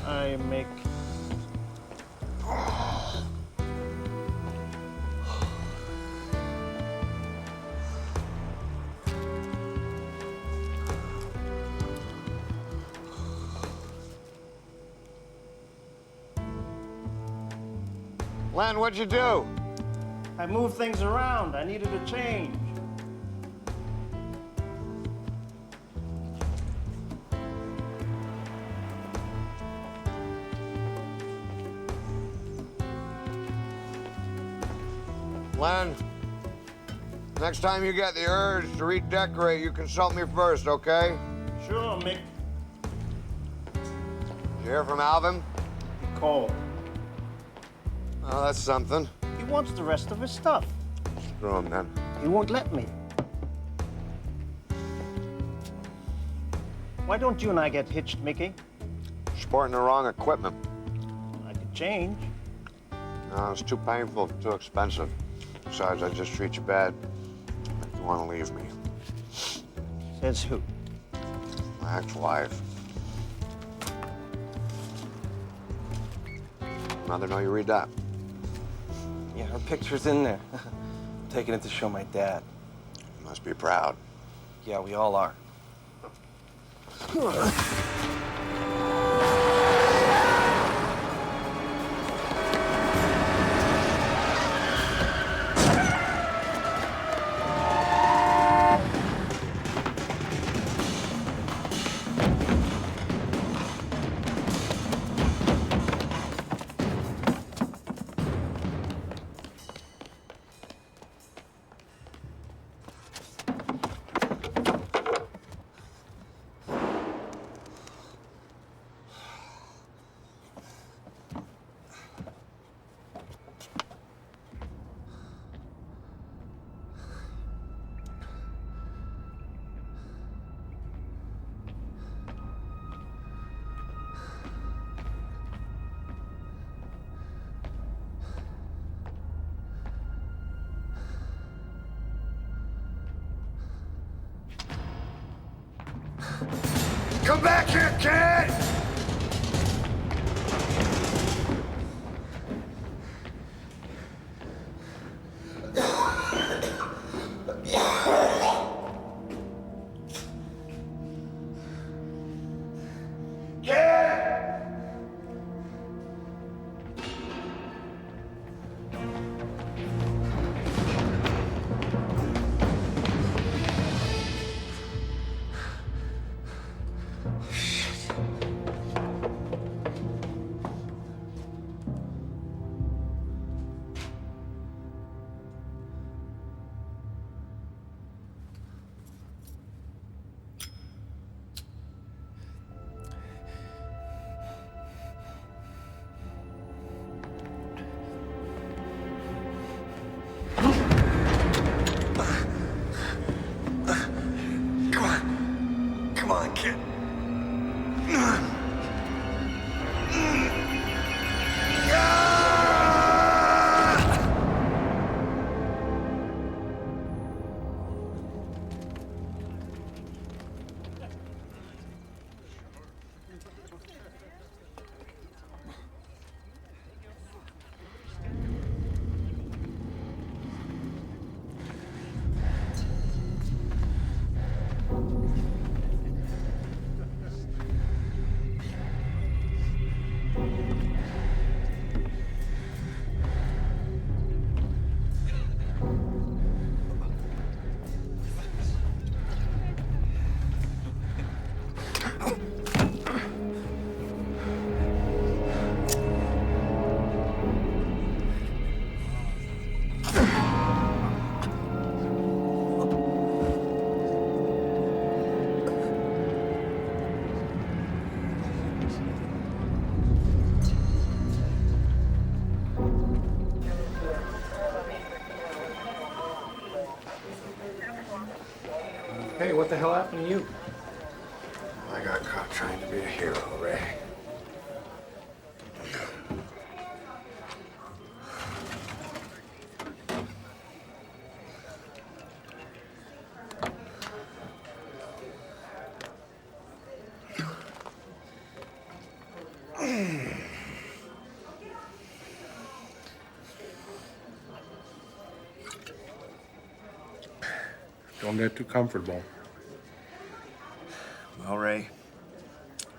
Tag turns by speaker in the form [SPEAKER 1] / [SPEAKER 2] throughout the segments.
[SPEAKER 1] I make...
[SPEAKER 2] Len, what'd you do?
[SPEAKER 1] I moved things around. I needed a change.
[SPEAKER 2] Len, next time you get the urge to redecorate, you consult me first, okay?
[SPEAKER 1] Sure, Mick.
[SPEAKER 2] Did you hear from Alvin?
[SPEAKER 1] He called.
[SPEAKER 2] Oh, that's something.
[SPEAKER 1] He wants the rest of his stuff.
[SPEAKER 2] Screw him, then.
[SPEAKER 1] He won't let me. Why don't you and I get hitched, Mickey?
[SPEAKER 2] Sporting the wrong equipment.
[SPEAKER 1] I could change.
[SPEAKER 2] No, it's too painful, too expensive. Besides, I just treat you bad. You want to leave me.
[SPEAKER 1] Says who?
[SPEAKER 2] My ex-wife. Mother know you read that?
[SPEAKER 3] Yeah, her picture's in there. I'm taking it to show my dad.
[SPEAKER 2] You must be proud.
[SPEAKER 3] Yeah, we all are.
[SPEAKER 2] Come back here, kid!
[SPEAKER 4] Hey, what the hell happened to you?
[SPEAKER 2] I got caught trying to be a hero, Ray.
[SPEAKER 4] Don't get too comfortable.
[SPEAKER 2] Well, Ray,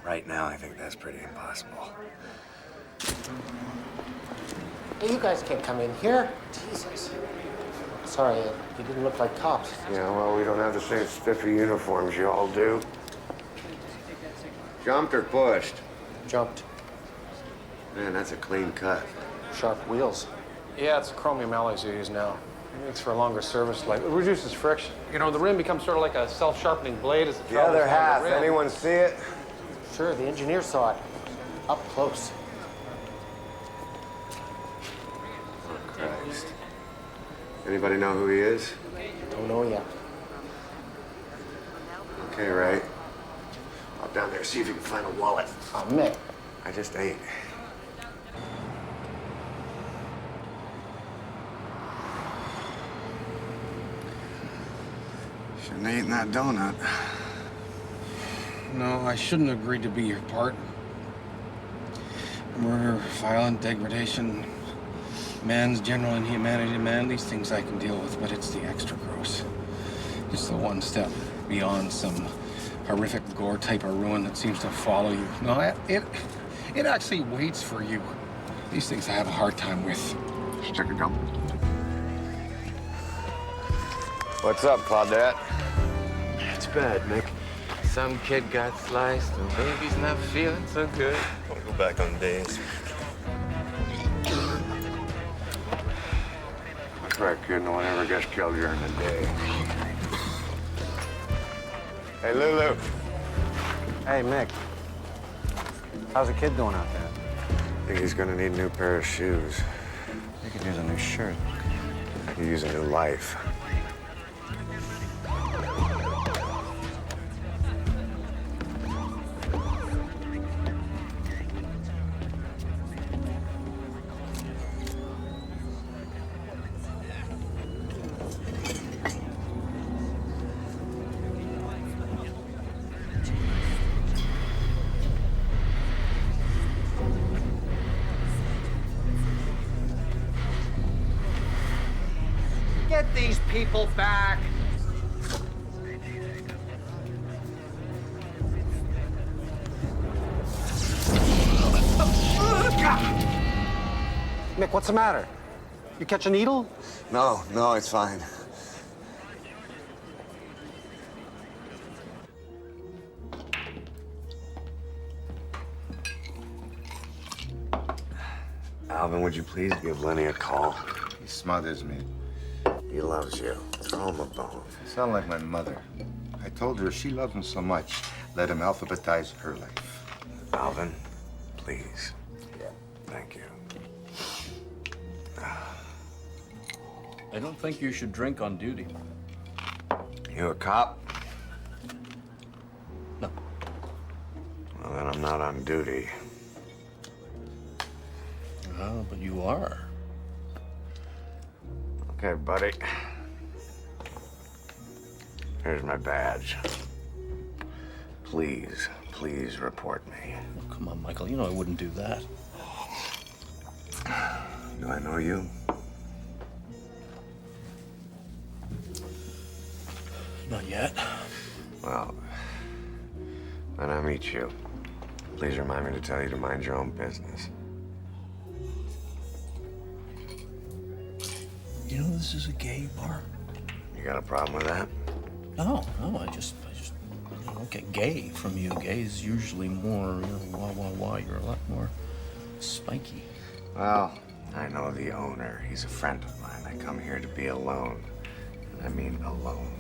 [SPEAKER 2] right now I think that's pretty impossible.
[SPEAKER 5] Hey, you guys can't come in here. Jesus. Sorry, you didn't look like cops.
[SPEAKER 2] Yeah, well, we don't have the same spiffy uniforms you all do. Jumped or pushed?
[SPEAKER 5] Jumped.
[SPEAKER 2] Man, that's a clean cut.
[SPEAKER 5] Sharp wheels.
[SPEAKER 4] Yeah, it's chromium alloys you use now. It makes for a longer service life. It reduces friction. You know, the rim becomes sort of like a self-sharpening blade as it
[SPEAKER 2] The
[SPEAKER 4] travels
[SPEAKER 2] other
[SPEAKER 4] down
[SPEAKER 2] half,
[SPEAKER 4] the rim.
[SPEAKER 2] anyone see it?
[SPEAKER 5] Sure, the engineer saw it. Up close.
[SPEAKER 2] Oh, Christ. Anybody know who he is?
[SPEAKER 5] Don't know yet.
[SPEAKER 2] Okay, Ray. Hop down there, see if you can find a wallet.
[SPEAKER 5] Mick.
[SPEAKER 2] I just ate. Shouldn't have eaten that donut.
[SPEAKER 6] No, I shouldn't have agreed to be your part. Murder, violent degradation, man's general inhumanity, man, these things I can deal with, but it's the extra gross. It's the one step beyond some horrific gore type of ruin that seems to follow you. No, it actually waits for you. These things I have a hard time with.
[SPEAKER 2] Stick a gum. What's up, Claudette?
[SPEAKER 3] It's bad, Mick. Some kid got sliced and baby's not feeling so good.
[SPEAKER 7] I want to go back on days.
[SPEAKER 2] That's right, kid. No one ever gets killed during the day. Hey, Lulu.
[SPEAKER 8] Hey, Mick. How's the kid doing out there?
[SPEAKER 2] I think he's gonna need a new pair of shoes.
[SPEAKER 8] You could use a new shirt.
[SPEAKER 2] I could use a new life.
[SPEAKER 5] Get these people back.
[SPEAKER 8] Mick, what's the matter? You catch a needle?
[SPEAKER 2] No, it's fine. Alvin, would you please give Lenny a call?
[SPEAKER 7] He smothers me.
[SPEAKER 2] He loves you. Throw him a bone.
[SPEAKER 7] You sound like my mother. I told her she loved him so much, let him alphabetize her life.
[SPEAKER 2] Alvin, please.
[SPEAKER 7] Yeah.
[SPEAKER 2] Thank you.
[SPEAKER 9] I don't think you should drink on duty.
[SPEAKER 2] You a cop?
[SPEAKER 9] No.
[SPEAKER 2] Well, then I'm not on duty.
[SPEAKER 9] Oh, but you are.
[SPEAKER 2] Okay, buddy. Here's my badge. Please report me.
[SPEAKER 9] Oh, come on, Michael. You know I wouldn't do that.
[SPEAKER 2] Do I know you?
[SPEAKER 9] Not yet.
[SPEAKER 2] Well, when I meet you, please remind me to tell you to mind your own business.
[SPEAKER 9] You know this is a gay bar.
[SPEAKER 2] You got a problem with that?
[SPEAKER 9] No, I just don't get gay from you. Gay is usually more, wah. You're a lot more spiky.
[SPEAKER 2] Well, I know the owner. He's a friend of mine. I come here to be alone. And I mean alone.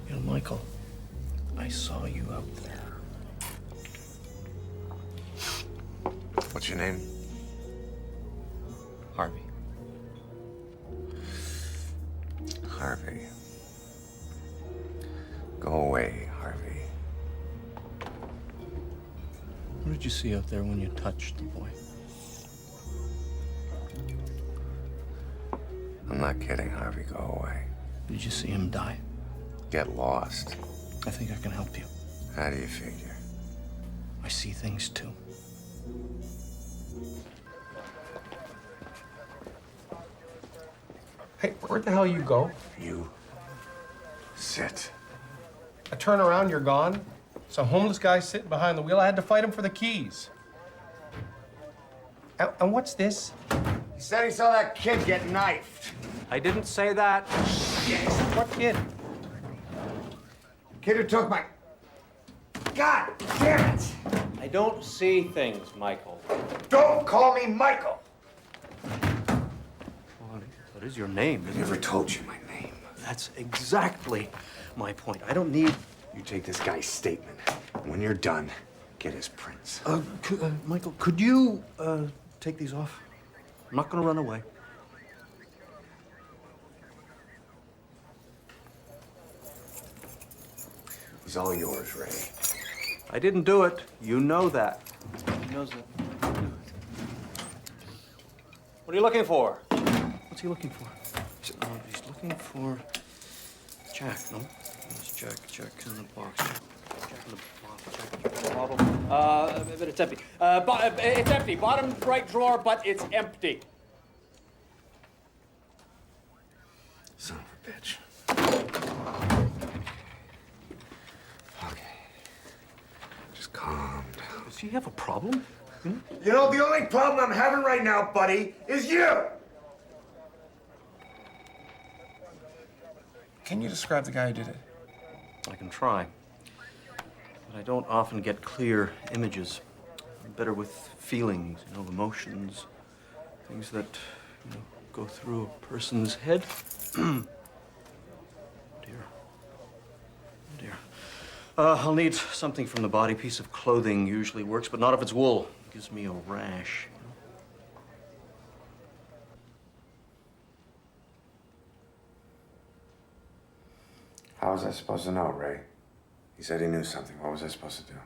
[SPEAKER 9] You know, Michael, I saw you out there.
[SPEAKER 2] What's your name?
[SPEAKER 9] Harvey.
[SPEAKER 2] Harvey.
[SPEAKER 9] did you see out there when you touched the boy?
[SPEAKER 3] I'm not kidding, Harvey. Go away.
[SPEAKER 9] Did you see him die?
[SPEAKER 3] Get lost.
[SPEAKER 9] I think I can help you.
[SPEAKER 3] How do you figure?
[SPEAKER 9] I see things too.
[SPEAKER 4] Hey, where the hell you go?
[SPEAKER 3] You sit.
[SPEAKER 4] I turn around, you're gone. Some homeless guy sitting behind the wheel. I had to fight him for the keys. And what's this?
[SPEAKER 2] He said he saw that kid get knifed.
[SPEAKER 4] I didn't say that. Shit. What kid?
[SPEAKER 2] Kid who took my... God damn it!
[SPEAKER 4] I don't see things, Michael.
[SPEAKER 2] Don't call me Michael!
[SPEAKER 9] Well, that is your name,
[SPEAKER 3] I
[SPEAKER 9] isn't it?
[SPEAKER 3] never told you my name.
[SPEAKER 9] That's exactly my point. I don't need...
[SPEAKER 3] You take this guy's statement. When you're done, get his prints.
[SPEAKER 9] Michael, could you, take these off? I'm not gonna run away.
[SPEAKER 3] He's all yours, Ray.
[SPEAKER 4] I didn't do it. You know that.
[SPEAKER 9] He knows it.
[SPEAKER 4] What are you looking for?
[SPEAKER 9] What's he looking for? He's looking for Jack, no? It's Jack in the box. Jack in the box. Jack.
[SPEAKER 10] Bottle. But it's empty. It's empty. Bottom right drawer, but it's empty.
[SPEAKER 3] Son of a bitch. Okay. Just calm down.
[SPEAKER 9] Does he have a problem?
[SPEAKER 2] You know, the only problem I'm having right now, buddy, is you!
[SPEAKER 4] Can you describe the guy who did it?
[SPEAKER 9] I can try. But I don't often get clear images. I'm better with feelings, emotions, things that, go through a person's head. Dear. Dear. I'll need something from the body. Piece of clothing usually works, but not if it's wool. It gives me a rash.
[SPEAKER 3] How was I supposed to know, Ray? He said he knew something. What was I supposed to do?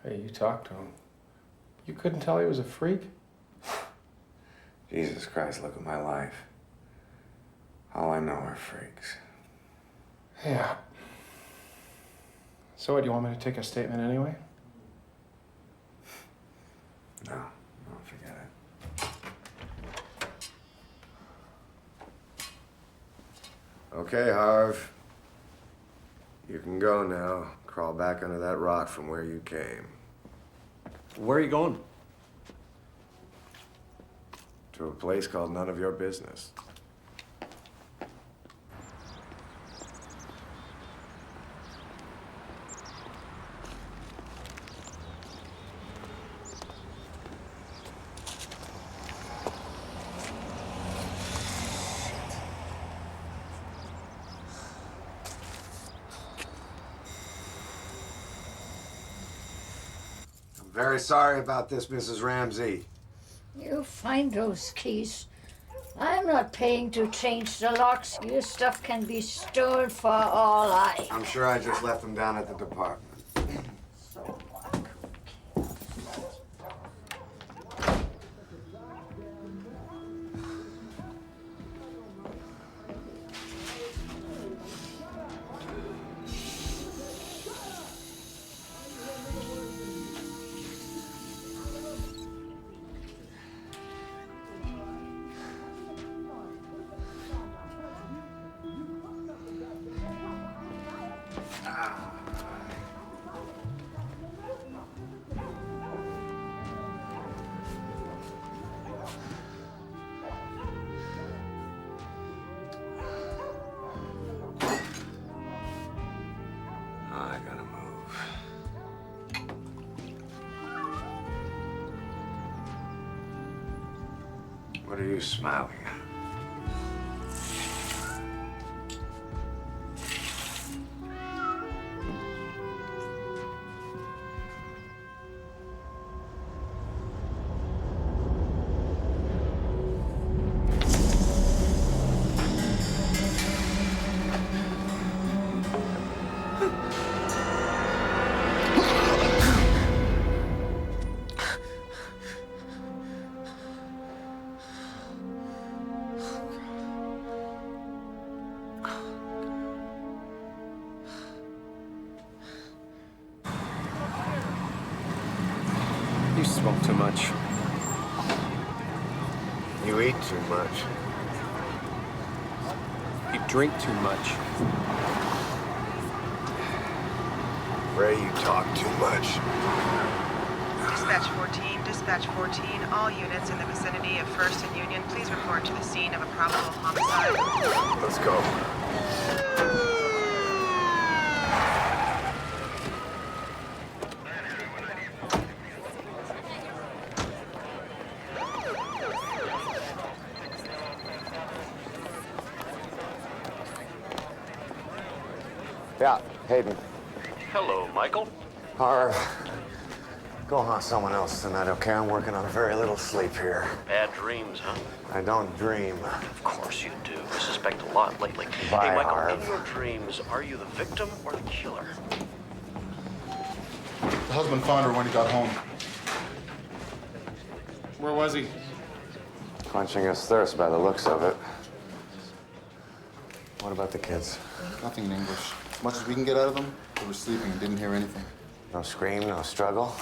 [SPEAKER 4] Hey, you talked to him. You couldn't tell he was a freak?
[SPEAKER 3] Jesus Christ, look at my life. All I know are freaks.
[SPEAKER 4] Yeah. So what, do you want me to take a statement anyway?
[SPEAKER 3] No, forget it. Okay, Harv. You can go now. Crawl back under that rock from where you came.
[SPEAKER 9] Where are you going?
[SPEAKER 3] To a place called None of Your Business. Very sorry about this, Mrs. Ramsey.
[SPEAKER 11] You find those keys. I'm not paying to change the locks. Your stuff can be stored for all I...
[SPEAKER 3] I'm sure I just left them down at the department.
[SPEAKER 11] So
[SPEAKER 3] I gotta move. What are you smiling at?
[SPEAKER 6] smoke too much.
[SPEAKER 3] You eat too much.
[SPEAKER 6] You drink too much.
[SPEAKER 3] Ray, you talk too much.
[SPEAKER 12] Dispatch 14, all units in the vicinity of 1st and Union, please report to the scene of a probable homicide.
[SPEAKER 3] Let's go.
[SPEAKER 2] Yeah, Hayden.
[SPEAKER 9] Hello, Michael.
[SPEAKER 2] Harv, go haunt someone else tonight, okay? I'm working on very little sleep here.
[SPEAKER 9] Bad dreams, huh?
[SPEAKER 2] I don't dream.
[SPEAKER 9] Of course you do. I suspect a lot lately.
[SPEAKER 2] Bye,
[SPEAKER 9] hey, Michael,
[SPEAKER 2] Harv.
[SPEAKER 9] in your dreams, are you the victim or the killer?
[SPEAKER 13] The husband found her when he got home.
[SPEAKER 4] Where was he?
[SPEAKER 2] Quenching his thirst by the looks of it. What about the kids?
[SPEAKER 13] Nothing in English. As much as we can get out of them, they were sleeping and didn't hear anything.
[SPEAKER 2] No scream, no struggle?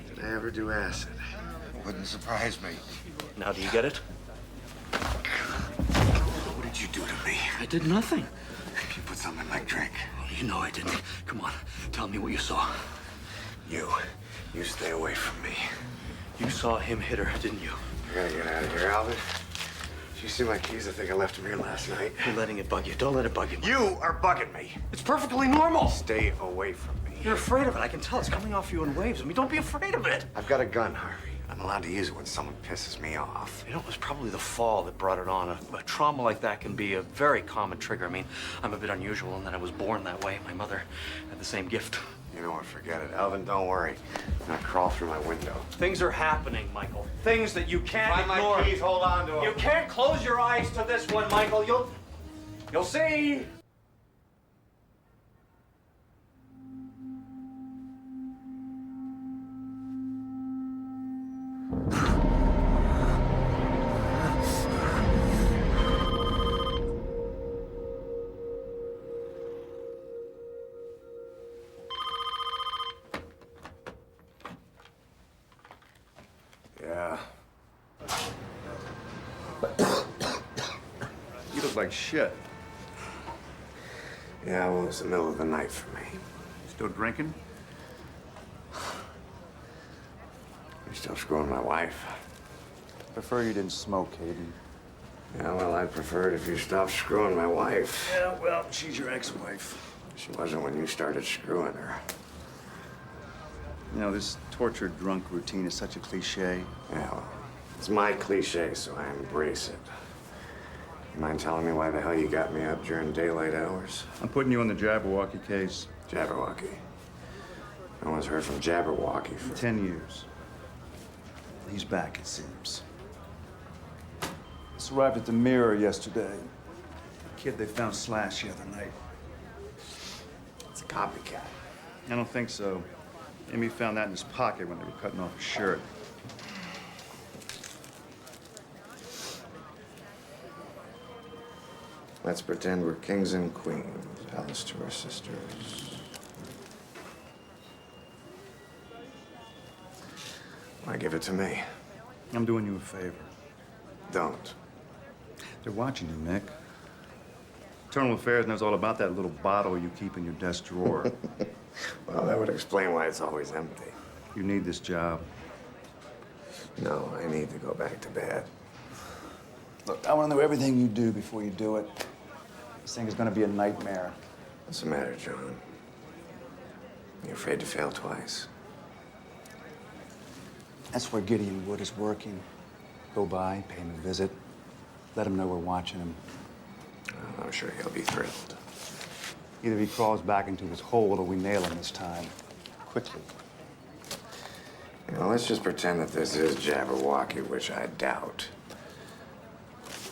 [SPEAKER 3] Did I ever do acid?
[SPEAKER 7] Wouldn't surprise me.
[SPEAKER 9] Now, do you get it?
[SPEAKER 7] What did you do to me?
[SPEAKER 9] I did nothing.
[SPEAKER 7] You put something in my drink.
[SPEAKER 9] You know I didn't. Come on, tell me what you saw.
[SPEAKER 3] You stay away from me.
[SPEAKER 9] You saw him hit her, didn't you?
[SPEAKER 3] I gotta get out of here, Alvin. Did you see my keys? I think I left them here last night.
[SPEAKER 9] You're letting it bug you. Don't let it bug you.
[SPEAKER 3] You are bugging me.
[SPEAKER 9] It's perfectly normal.
[SPEAKER 3] Stay away from me.
[SPEAKER 9] You're afraid of it. I can tell. It's coming off you in waves. I mean, don't be afraid of it.
[SPEAKER 3] I've got a gun, Harvey. I'm allowed to use it when someone pisses me off.
[SPEAKER 9] You know, it was probably the fall that brought it on. A trauma like that can be a very common trigger. I mean, I'm a bit unusual in that I was born that way. My mother had the same gift.
[SPEAKER 3] You know what? Forget it. Alvin, don't worry. I'm gonna crawl through my window.
[SPEAKER 9] Things are happening, Michael. Things that you can't
[SPEAKER 3] Find
[SPEAKER 9] ignore.
[SPEAKER 3] my keys. Hold on to them.
[SPEAKER 9] You can't close your eyes to this one, Michael. You'll see.
[SPEAKER 3] Yeah.
[SPEAKER 13] You look like shit.
[SPEAKER 3] Yeah, well, it's the middle of the night for me.
[SPEAKER 13] Still drinking?
[SPEAKER 3] You still screwing my wife?
[SPEAKER 8] Prefer you didn't smoke, Hayden.
[SPEAKER 3] Yeah, well, I'd prefer it if you stopped screwing my wife.
[SPEAKER 13] Yeah, well, she's your ex-wife.
[SPEAKER 3] She wasn't when you started screwing her.
[SPEAKER 13] You know, this tortured drunk routine is such a cliche.
[SPEAKER 3] Yeah, well, it's my cliche, so I embrace it. You mind telling me why the hell you got me up during daylight hours?
[SPEAKER 13] I'm putting you on the Jabberwocky case.
[SPEAKER 3] Jabberwocky. No one's heard from Jabberwocky for
[SPEAKER 13] 10 years. He's back, it seems. This arrived at the Mirror yesterday. The kid they found slashed the other night.
[SPEAKER 3] It's a copycat.
[SPEAKER 13] I don't think so. Amy found that in his pocket when they were cutting off his shirt.
[SPEAKER 3] Let's pretend we're kings and queens. Alice to our sisters. Why give it to me?
[SPEAKER 13] I'm doing you a favor.
[SPEAKER 3] Don't.
[SPEAKER 13] They're watching you, Mick. Internal Affairs knows all about that little bottle you keep in your desk drawer.
[SPEAKER 3] Well, that would explain why it's always empty.
[SPEAKER 13] You need this job.
[SPEAKER 3] No, I need to go back to bed.
[SPEAKER 13] Look, I want to know everything you do before you do it. This thing is going to be a nightmare.
[SPEAKER 3] What's the matter, John? You're afraid to fail twice.
[SPEAKER 13] That's where Gideon Wood is working. Go by, pay him a visit, let him know we're watching him.
[SPEAKER 3] I'm sure he'll be thrilled.
[SPEAKER 13] Either he crawls back into his hole or we nail him this time. Quickly.
[SPEAKER 3] You know, let's just pretend that this is Jabberwocky, which I doubt.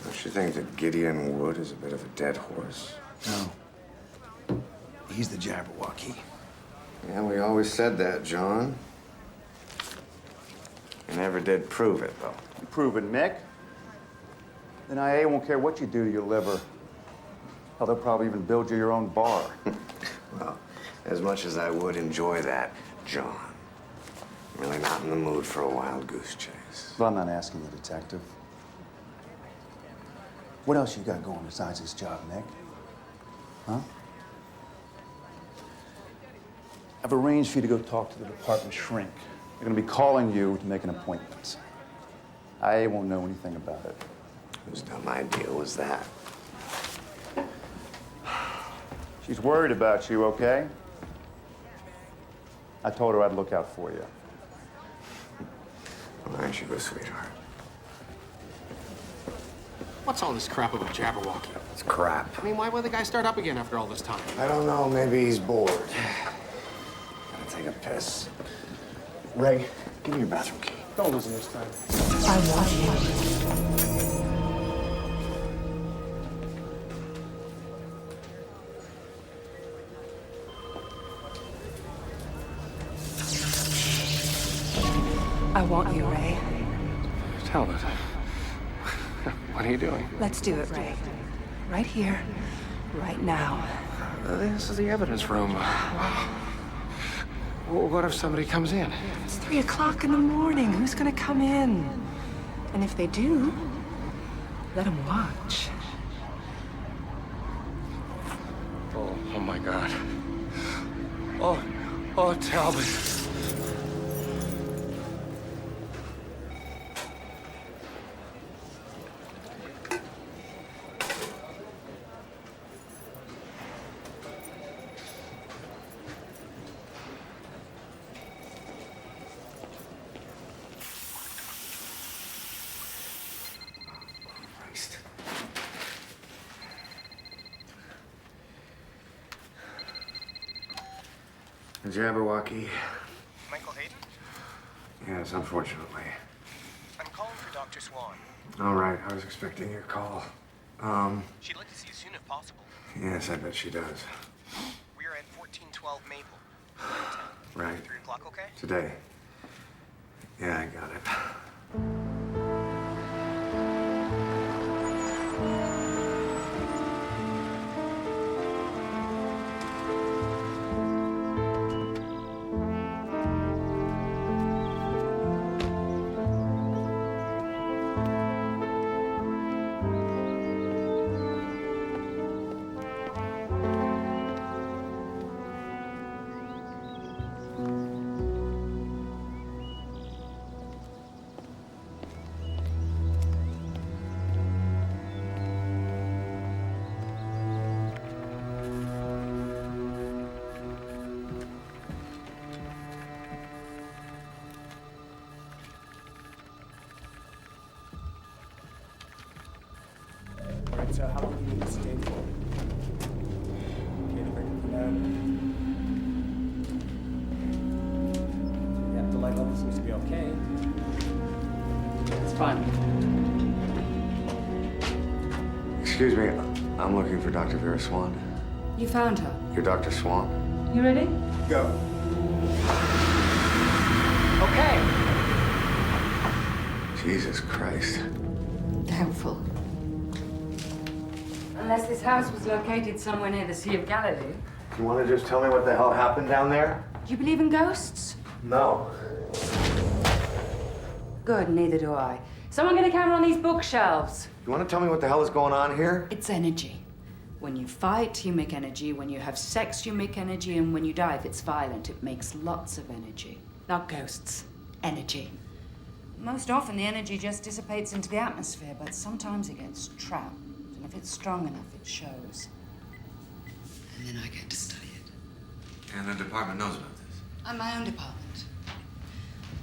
[SPEAKER 3] Don't you think that Gideon Wood is a bit of a dead horse?
[SPEAKER 13] No. He's the Jabberwocky.
[SPEAKER 3] Yeah, we always said that, John. You never did prove it, though.
[SPEAKER 13] Prove it, Mick. Then IA won't care what you do to your liver. Hell, they'll probably even build you your own bar.
[SPEAKER 3] Well, as much as I would enjoy that, John, I'm really not in the mood for a wild goose chase.
[SPEAKER 13] But I'm not asking you, Detective. What else you got going besides this job, Nick? Huh? I've arranged for you to go talk to the department shrink. They're gonna be calling you to make an appointment. IA won't know anything about it.
[SPEAKER 3] Whose dumb idea was that?
[SPEAKER 13] She's worried about you, okay? I told her I'd look out for you.
[SPEAKER 3] Well, aren't you a sweetheart?
[SPEAKER 4] What's all this crap about Jabberwocky?
[SPEAKER 3] It's crap.
[SPEAKER 4] I mean, why would the guy start up again after all this time?
[SPEAKER 3] I don't know. Maybe he's bored. Gotta take a piss. Ray, give me your bathroom key.
[SPEAKER 4] Don't lose him this time.
[SPEAKER 11] I want you.
[SPEAKER 14] I want you, Ray.
[SPEAKER 4] Talbot, what are you doing?
[SPEAKER 14] Let's do it, Ray. Right here, right now.
[SPEAKER 4] This is the evidence room. What if somebody comes in?
[SPEAKER 14] It's 3 o'clock in the morning. Who's gonna come in? And if they do, let them watch.
[SPEAKER 4] Oh my God. Oh, Talbot.
[SPEAKER 3] Jabberwocky.
[SPEAKER 15] Michael Hayden?
[SPEAKER 3] Yes, unfortunately.
[SPEAKER 15] I'm calling for Dr. Swan.
[SPEAKER 3] All right, I was expecting your call.
[SPEAKER 15] She'd like to see you soon if possible.
[SPEAKER 3] Yes, I bet she does.
[SPEAKER 15] We're at 1412 Maple.
[SPEAKER 3] Right.
[SPEAKER 15] 3 o'clock, okay?
[SPEAKER 3] Today. Yeah, I got it.
[SPEAKER 16] So how long do you need to stay for? Okay, to bring it down. Yep, the light level seems to be okay. It's fine.
[SPEAKER 3] Excuse me, I'm looking for Dr. Vera Swan.
[SPEAKER 14] You found her.
[SPEAKER 3] You're Dr. Swan?
[SPEAKER 14] You ready?
[SPEAKER 3] Go.
[SPEAKER 14] Okay.
[SPEAKER 3] Jesus Christ.
[SPEAKER 14] Helpful. Unless this house was located somewhere near the Sea of Galilee.
[SPEAKER 3] You want to just tell me what the hell happened down there?
[SPEAKER 14] Do you believe in ghosts?
[SPEAKER 3] No.
[SPEAKER 14] Good, neither do I. Someone get a camera on these bookshelves.
[SPEAKER 3] You want to tell me what the hell is going on here?
[SPEAKER 14] It's energy. When you fight, you make energy. When you have sex, you make energy. And when you die, if it's violent, it makes lots of energy. Not ghosts, energy. Most often, the energy just dissipates into the atmosphere, but sometimes it gets trapped. And if it's strong enough, it shows. And then I get to study it.
[SPEAKER 3] And the department knows about this.
[SPEAKER 14] I'm my own department.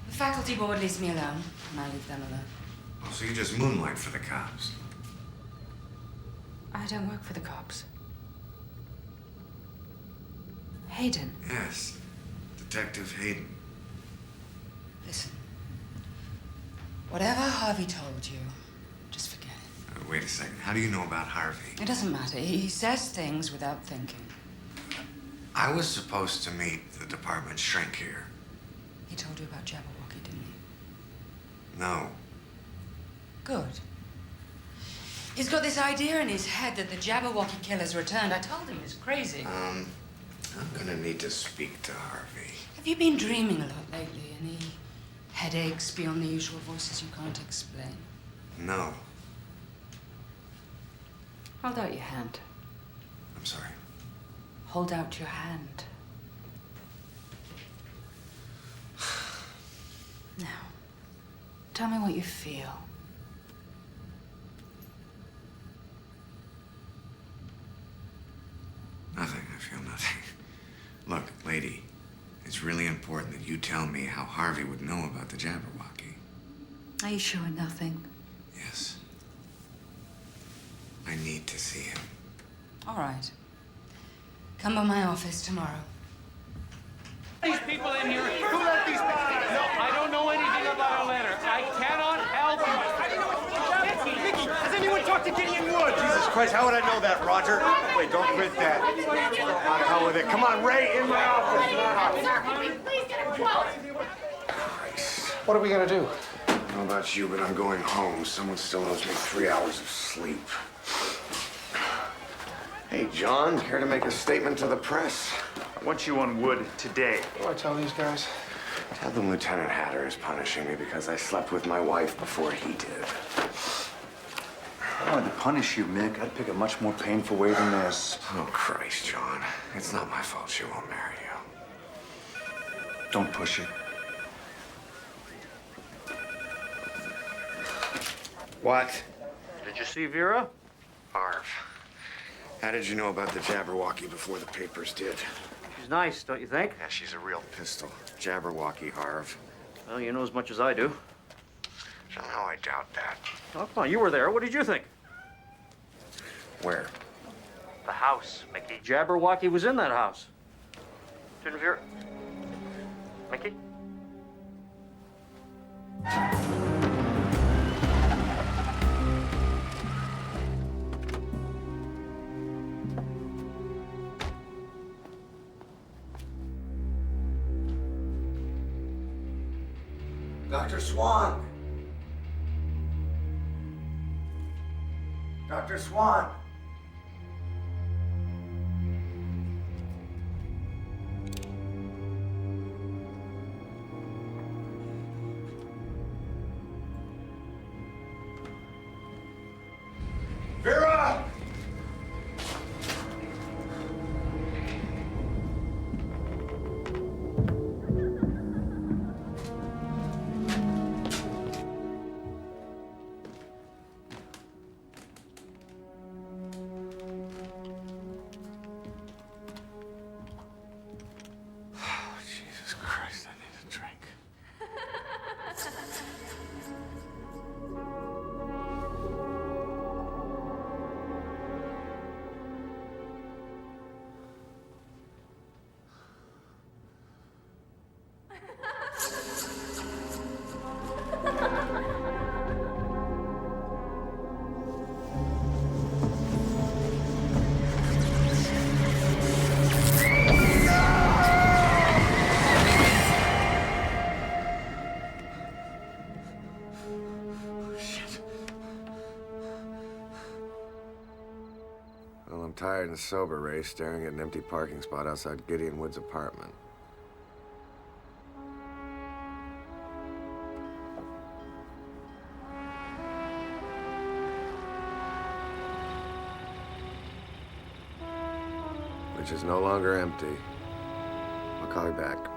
[SPEAKER 14] The faculty board leaves me alone, and I leave them alone.
[SPEAKER 3] Oh, so you just moonlight for the cops?
[SPEAKER 14] I don't work for the cops. Hayden.
[SPEAKER 3] Yes. Detective Hayden.
[SPEAKER 14] Listen. Whatever Harvey told you, just forget it.
[SPEAKER 3] Wait a second. How do you know about Harvey?
[SPEAKER 14] It doesn't matter. He says things without thinking.
[SPEAKER 3] I was supposed to meet the department shrink here.
[SPEAKER 14] He told you about Jabberwocky, didn't he?
[SPEAKER 3] No.
[SPEAKER 14] Good. He's got this idea in his head that the Jabberwocky killer's returned. I told him he was crazy.
[SPEAKER 3] I'm gonna need to speak to Harvey.
[SPEAKER 14] Have you been dreaming a lot lately? Any headaches beyond the usual voices you can't explain?
[SPEAKER 3] No.
[SPEAKER 14] Hold out your hand.
[SPEAKER 3] I'm sorry.
[SPEAKER 14] Hold out your hand. Now, tell me what you feel.
[SPEAKER 3] Nothing. I feel nothing. Look, lady, it's really important that you tell me how Harvey would know about the Jabberwocky.
[SPEAKER 14] Are you sure nothing?
[SPEAKER 3] Yes. I need to see him.
[SPEAKER 14] All right. Come by my office tomorrow.
[SPEAKER 10] These people in here. Who let these guys? No, I don't know anything about a letter. I cannot help you.
[SPEAKER 1] Mickey, has anyone talked to Gideon Wood?
[SPEAKER 7] Jesus Christ, how would I know that, Roger? Wait, don't quit that. Out of hell with it. Come on, Ray, in my office now.
[SPEAKER 11] Please get him close.
[SPEAKER 3] What are we gonna do? I don't know about you, but I'm going home. Someone still owes me 3 hours of sleep. Hey, John, care to make a statement to the press?
[SPEAKER 17] I want you on Wood today.
[SPEAKER 4] What do I tell these guys?
[SPEAKER 3] Tell them Lieutenant Hatter is punishing me because I slept with my wife before he did.
[SPEAKER 13] I wanted to punish you, Mick. I'd pick a much more painful way than this.
[SPEAKER 3] Oh, Christ, John. It's not my fault she won't marry you.
[SPEAKER 13] Don't push it.
[SPEAKER 3] What?
[SPEAKER 9] Did you see Vera?
[SPEAKER 3] Arv. How did you know about the Jabberwocky before the papers did?
[SPEAKER 9] She's nice, don't you think?
[SPEAKER 3] Yeah, she's a real pistol. Jabberwocky, Arv.
[SPEAKER 9] Well, you know as much as I do.
[SPEAKER 3] Somehow I doubt that.
[SPEAKER 9] Oh, come on, you were there. What did you think?
[SPEAKER 3] Where?
[SPEAKER 9] The house, Mickey. Jabberwocky was in that house. Didn't Vera... Mickey?
[SPEAKER 3] Dr. Swan! Dr. Swan!
[SPEAKER 7] Vera!
[SPEAKER 3] Jesus Christ, I need a drink. Well, I'm tired and sober, Ray, staring at an empty parking spot outside Gideon Wood's apartment. Which is no longer empty. I'll call you back.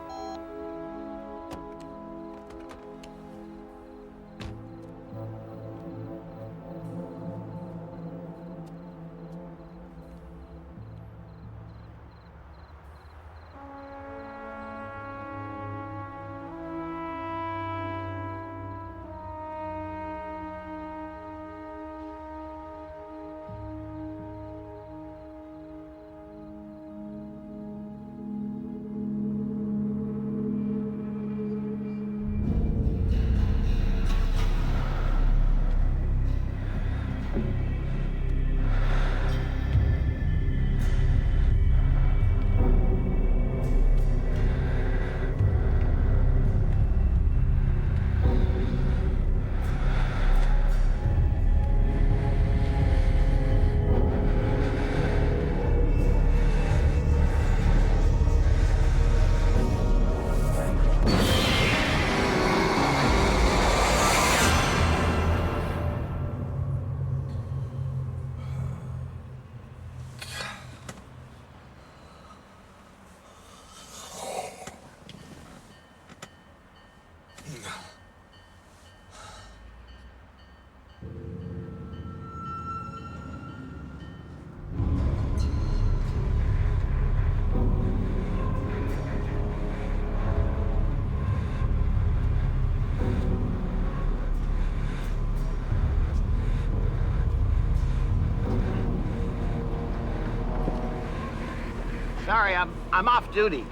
[SPEAKER 18] Sorry, I'm off duty.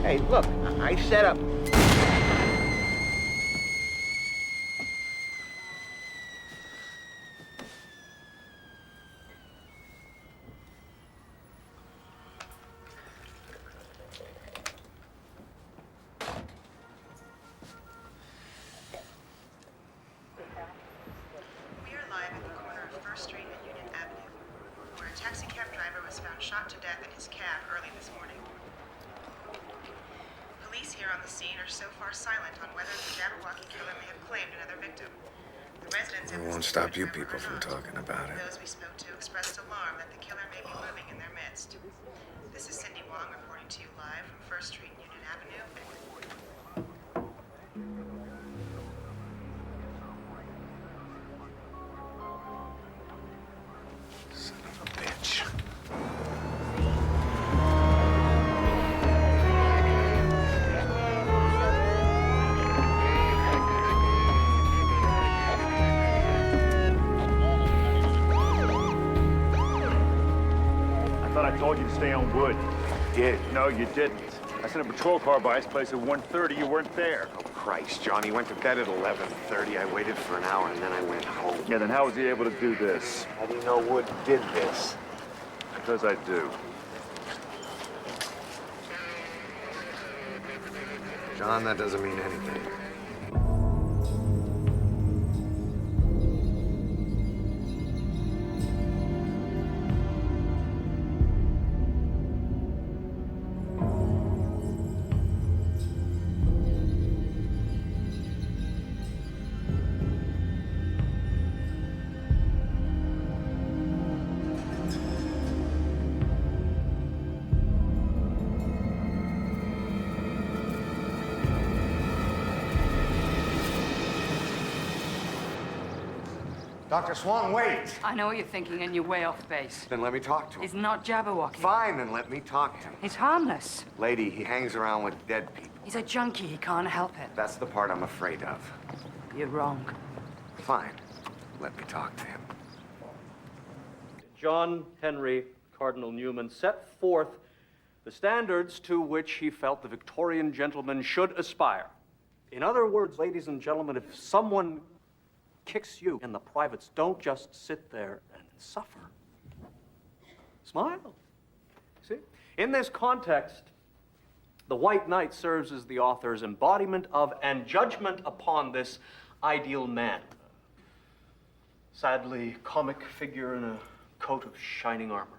[SPEAKER 18] Hey, look, I set up.
[SPEAKER 12] We are live at the corner of First Street and Union Avenue, where a taxi cab driver was found shot to death in his cab early this morning. Police here on the scene are so far silent on whether the Jabberwocky killer may have claimed another victim. The residents
[SPEAKER 3] It won't stop you people from talking about it.
[SPEAKER 12] Those we spoke to expressed alarm that the killer may be moving in their midst. This is Cindy Wong reporting to you live from First Street and Union Avenue.
[SPEAKER 3] Son of a bitch.
[SPEAKER 17] I thought I told you to stay on Wood.
[SPEAKER 3] Did?
[SPEAKER 17] No, you didn't. I sent a patrol car by his place at 1:30. You weren't there.
[SPEAKER 3] Oh, Christ, Johnny went to bed at 11:30. I waited for an hour and then I went home.
[SPEAKER 17] Yeah, then how was he able to do this?
[SPEAKER 3] How do you know Wood did this?
[SPEAKER 17] Because I do.
[SPEAKER 3] John, that doesn't mean anything. Dr. Swan, wait!
[SPEAKER 14] I know what you're thinking, and you're way off base.
[SPEAKER 3] Then let me talk to him.
[SPEAKER 14] He's not Jabberwocky.
[SPEAKER 3] Fine, then let me talk to him.
[SPEAKER 14] He's harmless.
[SPEAKER 3] Lady, he hangs around with dead people.
[SPEAKER 14] He's a junkie. He can't help it.
[SPEAKER 3] That's the part I'm afraid of.
[SPEAKER 14] You're wrong.
[SPEAKER 3] Fine. Let me talk to him.
[SPEAKER 9] John Henry Cardinal Newman set forth the standards to which he felt the Victorian gentleman should aspire. In other words, ladies and gentlemen, if someone kicks you in the privates, don't just sit there and suffer. Smile. See? In this context, the White Knight serves as the author's embodiment of and judgment upon this ideal man. Sadly comic figure in a coat of shining armor.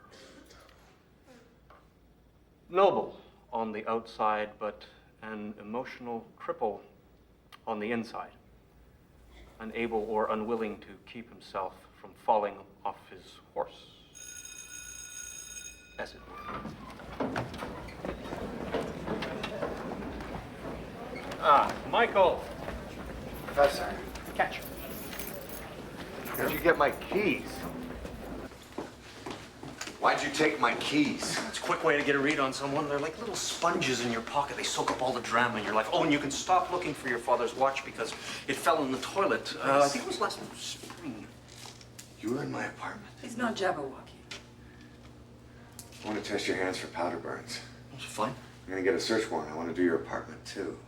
[SPEAKER 9] Noble on the outside, but an emotional cripple on the inside. Unable or unwilling to keep himself from falling off his horse, as it were. Ah, Michael.
[SPEAKER 3] Professor.
[SPEAKER 9] Catch.
[SPEAKER 3] Where'd you get my keys? Why'd you take my keys?
[SPEAKER 9] It's a quick way to get a read on someone. They're like little sponges in your pocket. They soak up all the drama in your life. Oh, and you can stop looking for your father's watch because it fell in the toilet. I think it was last spring.
[SPEAKER 3] You were in my apartment.
[SPEAKER 14] He's not Jabberwocky.
[SPEAKER 3] I want to test your hands for powder burns.
[SPEAKER 9] Fine.
[SPEAKER 3] I'm gonna get a search warrant. I want to do your apartment, too.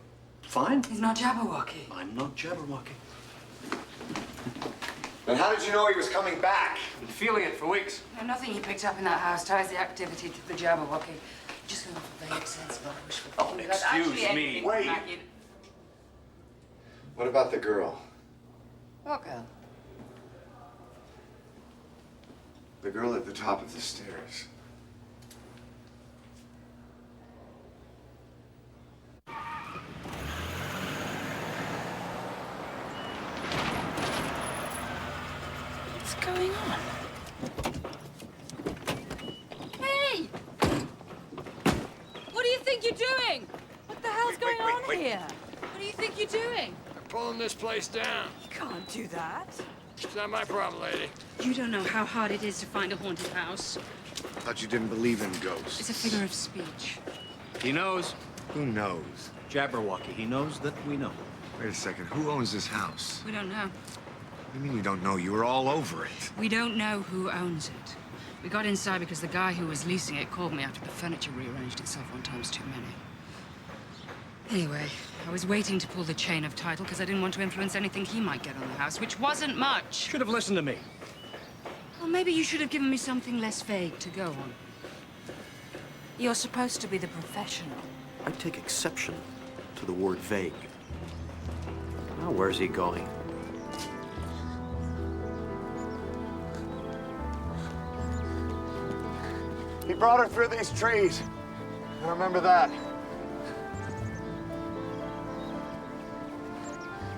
[SPEAKER 9] Fine.
[SPEAKER 14] He's not Jabberwocky.
[SPEAKER 9] I'm not Jabberwocky.
[SPEAKER 3] Then how did you know he was coming back?
[SPEAKER 9] Been feeling it for weeks.
[SPEAKER 14] No, nothing he picked up in that house ties the activity to the Jabberwocky. Just going off a vague sense of wishful thinking. That's
[SPEAKER 9] excuse
[SPEAKER 14] actually
[SPEAKER 9] me.
[SPEAKER 14] anything
[SPEAKER 3] Wait.
[SPEAKER 14] back in-
[SPEAKER 3] What about the girl?
[SPEAKER 14] What girl?
[SPEAKER 3] The girl at the top of the stairs.
[SPEAKER 14] What's going on? Hey! What do you think you're doing? What the hell's going on here? What do you think you're doing?
[SPEAKER 19] I'm pulling this place down.
[SPEAKER 14] You can't do that.
[SPEAKER 19] It's not my problem, lady.
[SPEAKER 14] You don't know how hard it is to find a haunted house.
[SPEAKER 3] Thought you didn't believe in ghosts.
[SPEAKER 14] It's a figure of speech.
[SPEAKER 9] He knows.
[SPEAKER 3] Who knows?
[SPEAKER 9] Jabberwocky. He knows that we know.
[SPEAKER 3] Wait a second. Who owns this house?
[SPEAKER 14] We don't know.
[SPEAKER 3] What do you mean you don't know? You were all over it.
[SPEAKER 14] We don't know who owns it. We got inside because the guy who was leasing it called me after the furniture rearranged itself 1 times too many. Anyway, I was waiting to pull the chain of title because I didn't want to influence anything he might get on the house, which wasn't much.
[SPEAKER 9] Should have listened to me.
[SPEAKER 14] Well, maybe you should have given me something less vague to go on. You're supposed to be the professional.
[SPEAKER 9] I take exception to the word vague. Now, where's he going?
[SPEAKER 2] He brought her through these trees. I remember that.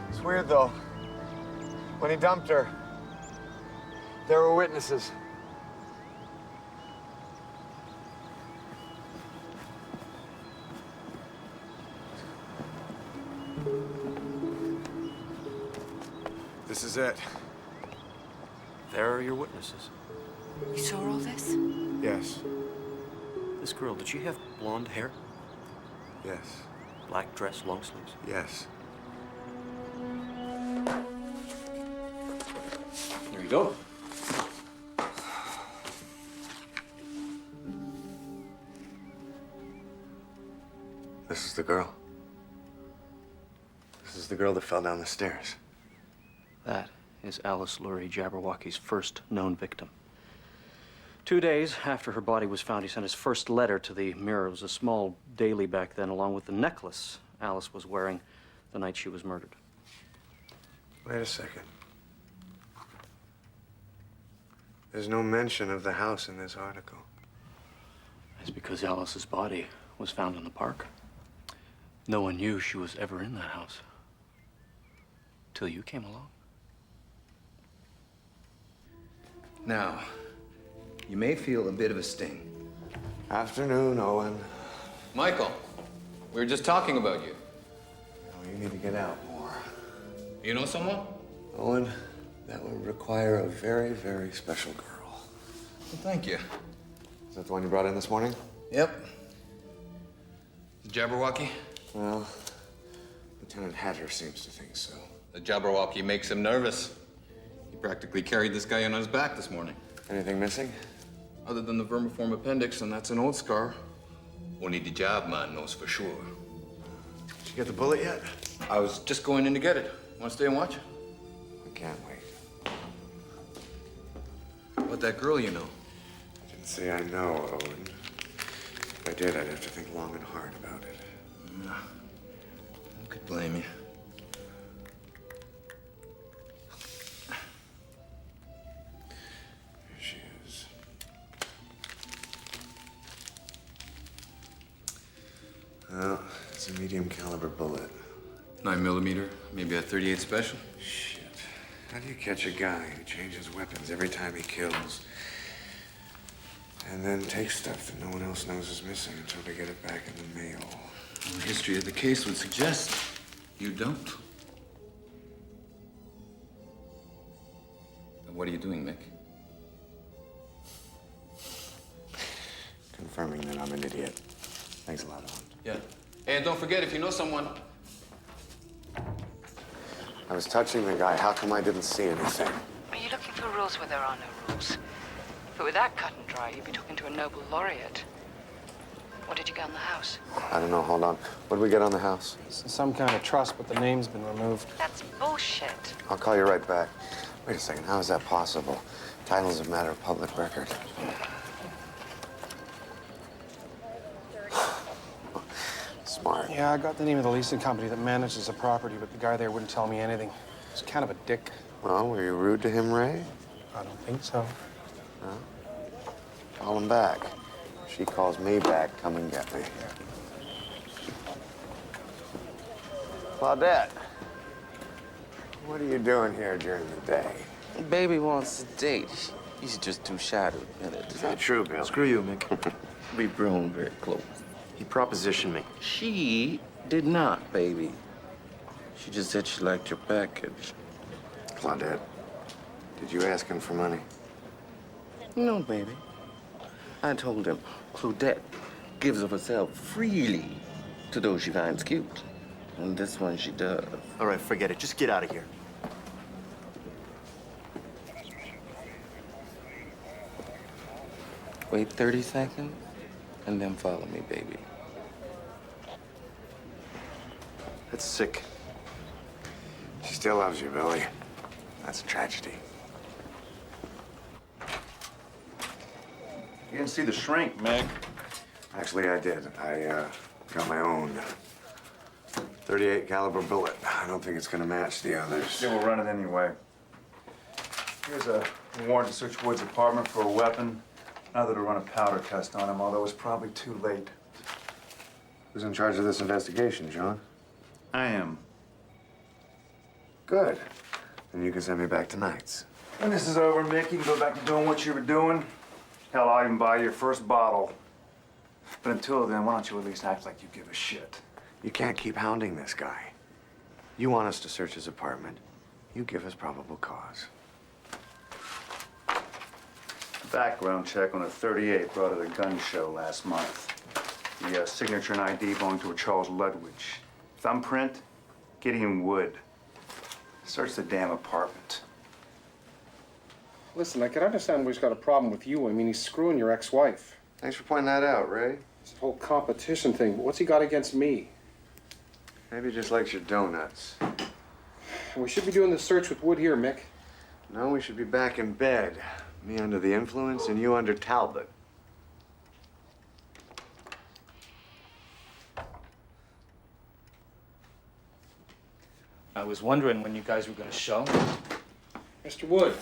[SPEAKER 2] It's weird, though. When he dumped her, there were witnesses. This is it.
[SPEAKER 9] There are your witnesses.
[SPEAKER 14] You saw all this?
[SPEAKER 2] Yes.
[SPEAKER 9] This girl, did she have blonde hair?
[SPEAKER 2] Yes.
[SPEAKER 9] Black dress, long sleeves?
[SPEAKER 2] Yes.
[SPEAKER 9] There you go.
[SPEAKER 2] This is the girl. This is the girl that fell down the stairs.
[SPEAKER 9] That is Alice Lurie Jabberwocky's first known victim. 2 days after her body was found, he sent his first letter to the Mirror. It was a small daily back then, along with the necklace Alice was wearing the night she was murdered.
[SPEAKER 2] Wait a second. There's no mention of the house in this article.
[SPEAKER 9] That's because Alice's body was found in the park. No one knew she was ever in that house. Till you came along.
[SPEAKER 3] Now, you may feel a bit of a sting.
[SPEAKER 2] Afternoon, Owen.
[SPEAKER 20] Michael, we were just talking about you.
[SPEAKER 2] Oh, you need to get out more.
[SPEAKER 20] You know someone?
[SPEAKER 2] Owen, that would require a very, very special girl.
[SPEAKER 20] Well, thank you.
[SPEAKER 2] Is that the one you brought in this morning?
[SPEAKER 20] Yep. Jabberwocky?
[SPEAKER 2] Well, Lieutenant Hatter seems to think so.
[SPEAKER 20] The Jabberwocky makes him nervous. He practically carried this guy on his back this morning.
[SPEAKER 2] Anything missing?
[SPEAKER 20] Other than the vermiform appendix, and that's an old scar. Only the job man knows for sure.
[SPEAKER 2] Did you get the bullet yet?
[SPEAKER 20] I was just going in to get it. Want to stay and watch?
[SPEAKER 2] I can't wait.
[SPEAKER 20] About that girl you know?
[SPEAKER 2] I didn't say I know, Owen. If I did, I'd have to think long and hard about it.
[SPEAKER 20] Who could blame you?
[SPEAKER 2] Here she is. Well, it's a medium caliber bullet.
[SPEAKER 20] 9mm, maybe a .38 special.
[SPEAKER 2] Shit. How do you catch a guy who changes weapons every time he kills? And then takes stuff that no one else knows is missing until they get it back in the mail.
[SPEAKER 20] Well, the history of the case would suggest you don't. And what are you doing, Mick?
[SPEAKER 2] Confirming that I'm an idiot. Thanks a lot, Owen.
[SPEAKER 20] Yeah. Hey, and don't forget, if you know someone...
[SPEAKER 2] I was touching the guy. How come I didn't see anything?
[SPEAKER 14] Are you looking for rules where there are no rules? If it were that cut and dry, you'd be talking to a Nobel laureate. What did you get on the house?
[SPEAKER 2] I don't know. Hold on. What did we get on the house?
[SPEAKER 4] Some kind of trust, but the name's been removed.
[SPEAKER 14] That's bullshit.
[SPEAKER 2] I'll call you right back. Wait a second. How is that possible? Title's a matter of public record. Smart.
[SPEAKER 4] Yeah, I got the name of the leasing company that manages the property, but the guy there wouldn't tell me anything. He's kind of a dick.
[SPEAKER 2] Well, were you rude to him, Ray?
[SPEAKER 4] I don't think so.
[SPEAKER 2] No? Call him back. If she calls me back, come and get me. Claudette, what are you doing here during the day?
[SPEAKER 21] Baby wants a date. He's just too shy to admit it.
[SPEAKER 2] Is that true, Bill?
[SPEAKER 21] Screw you, Mick. We've grown very close.
[SPEAKER 9] He propositioned me.
[SPEAKER 21] She did not, baby. She just said she liked your package.
[SPEAKER 2] Claudette, did you ask him for money?
[SPEAKER 21] No, baby. I told him Claudette gives of herself freely to those she finds cute. And this one she does.
[SPEAKER 9] All right, forget it. Just get out of here.
[SPEAKER 21] Wait 30 seconds, and then follow me, baby.
[SPEAKER 3] That's sick. She still loves you, Billy. That's a tragedy.
[SPEAKER 13] You didn't see the shrink, Meg.
[SPEAKER 3] Actually, I did. I got my own 38 caliber bullet. I don't think it's gonna match the others.
[SPEAKER 13] Yeah, we'll run it anyway. Here's a warrant to search Wood's apartment for a weapon. Another to run a powder test on him, although it's probably too late.
[SPEAKER 3] Who's in charge of this investigation, John?
[SPEAKER 13] I am.
[SPEAKER 3] Good. Then you can send me back to Nights.
[SPEAKER 13] When this is over, Mick, you can go back to doing what you were doing. Hell, I'll even buy your first bottle. But until then, why don't you at least act like you give a shit?
[SPEAKER 3] You can't keep hounding this guy. You want us to search his apartment. You give us probable cause.
[SPEAKER 13] Background check on a 38 brought at a gun show last month. The signature and ID belonged to a Charles Ludwig. Thumbprint, Gideon Wood. Search the damn apartment.
[SPEAKER 4] Listen, I can understand why he's got a problem with you. I mean, he's screwing your ex-wife.
[SPEAKER 3] Thanks for pointing that out, Ray.
[SPEAKER 4] This whole competition thing, but what's he got against me?
[SPEAKER 3] Maybe he just likes your donuts.
[SPEAKER 4] We should be doing the search with Wood here, Mick.
[SPEAKER 3] No, we should be back in bed. Me under the influence and you under Talbot.
[SPEAKER 5] I was wondering when you guys were going to show.
[SPEAKER 4] Mr. Wood,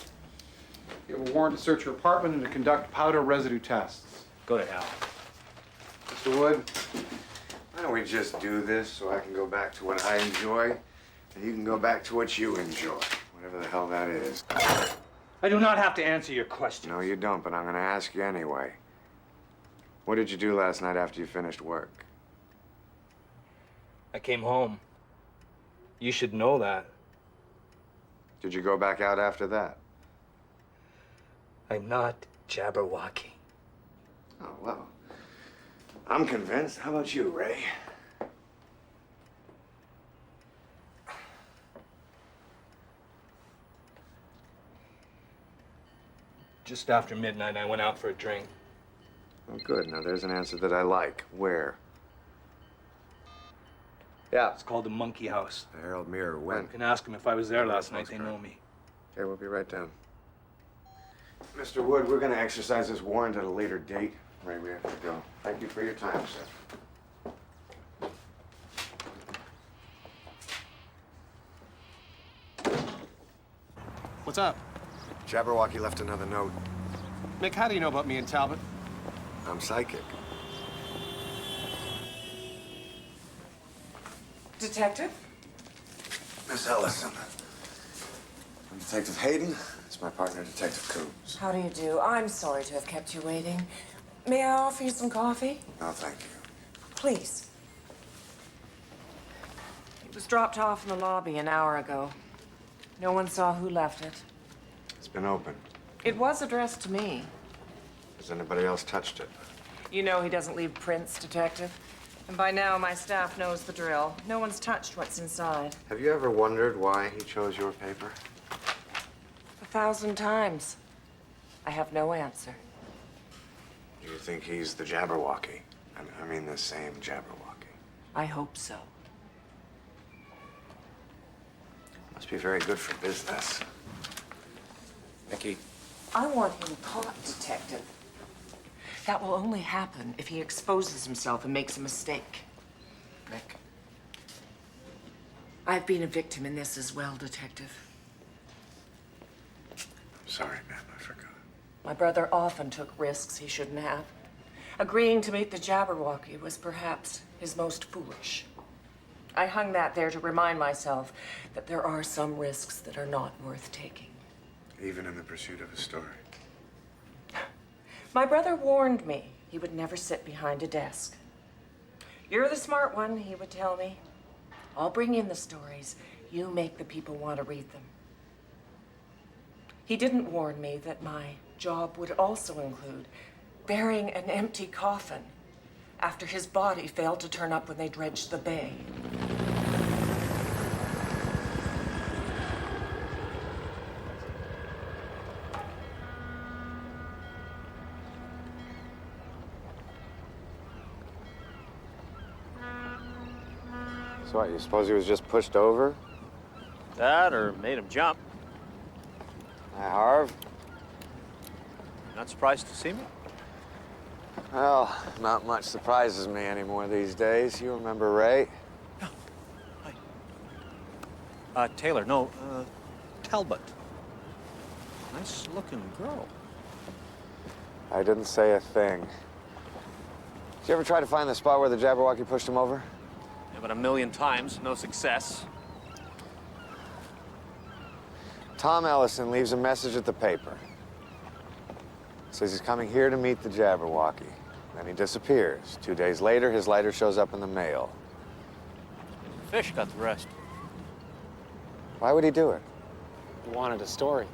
[SPEAKER 4] you have a warrant to search your apartment and to conduct powder residue tests.
[SPEAKER 5] Go to hell.
[SPEAKER 4] Mr. Wood?
[SPEAKER 3] Why don't we just do this so I can go back to what I enjoy and you can go back to what you enjoy, whatever the hell that is.
[SPEAKER 5] I do not have to answer your question.
[SPEAKER 3] No, you don't, but I'm gonna ask you anyway. What did you do last night after you finished work?
[SPEAKER 5] I came home. You should know that.
[SPEAKER 3] Did you go back out after that?
[SPEAKER 5] I'm not Jabberwocky.
[SPEAKER 3] Oh, well. I'm convinced. How about you, Ray?
[SPEAKER 5] Just after midnight, I went out for a drink.
[SPEAKER 3] Oh, good. Now, there's an answer that I like. Where?
[SPEAKER 5] Yeah. It's called the Monkey House.
[SPEAKER 3] The Herald Mirror. When?
[SPEAKER 5] You can ask them if I was there last night. They know me.
[SPEAKER 3] Okay, we'll be right down. Mr. Wood, we're gonna exercise this warrant at a later date. Ray, we have to go. Thank you for your time, sir.
[SPEAKER 4] What's up?
[SPEAKER 3] Jabberwocky left another note.
[SPEAKER 4] Mick, how do you know about me and Talbot?
[SPEAKER 3] I'm psychic.
[SPEAKER 22] Detective?
[SPEAKER 3] Miss Ellison. I'm Detective Hayden. It's my partner, Detective Coombs.
[SPEAKER 22] How do you do? I'm sorry to have kept you waiting. May I offer you some coffee?
[SPEAKER 3] No, thank you.
[SPEAKER 22] Please. It was dropped off in the lobby an hour ago. No one saw who left it.
[SPEAKER 3] It's been opened.
[SPEAKER 22] It was addressed to me.
[SPEAKER 3] Has anybody else touched it?
[SPEAKER 22] You know he doesn't leave prints, Detective. And by now, my staff knows the drill. No one's touched what's inside.
[SPEAKER 3] Have you ever wondered why he chose your paper?
[SPEAKER 22] 1,000 times. I have no answer.
[SPEAKER 3] Do you think he's the Jabberwocky? I mean the same Jabberwocky.
[SPEAKER 22] I hope so.
[SPEAKER 3] Must be very good for business.
[SPEAKER 5] Mickey.
[SPEAKER 22] I want him caught, Detective. That will only happen if he exposes himself and makes a mistake.
[SPEAKER 5] Mick.
[SPEAKER 22] I've been a victim in this as well, Detective.
[SPEAKER 3] I'm sorry, ma'am. I forgot.
[SPEAKER 22] My brother often took risks he shouldn't have. Agreeing to meet the Jabberwocky was perhaps his most foolish. I hung that there to remind myself that there are some risks that are not worth taking.
[SPEAKER 3] Even in the pursuit of a story.
[SPEAKER 22] My brother warned me he would never sit behind a desk. You're the smart one, he would tell me. I'll bring in the stories. You make the people want to read them. He didn't warn me that my job would also include burying an empty coffin after his body failed to turn up when they dredged the bay.
[SPEAKER 3] So what, you suppose he was just pushed over?
[SPEAKER 6] That or made him jump.
[SPEAKER 3] Hi, Harv.
[SPEAKER 6] Not surprised to see me?
[SPEAKER 3] Well, not much surprises me anymore these days. You remember Ray?
[SPEAKER 6] Taylor, no, Talbot. Nice looking girl.
[SPEAKER 3] I didn't say a thing. Did you ever try to find the spot where the Jabberwocky pushed him over?
[SPEAKER 6] Yeah, but 1,000,000 times, no success.
[SPEAKER 3] Tom Ellison leaves a message at the paper. Says he's coming here to meet the Jabberwocky. Then he disappears. 2 days later, his lighter shows up in the mail.
[SPEAKER 6] Fish got the rest.
[SPEAKER 3] Why would he do it?
[SPEAKER 4] He wanted a story.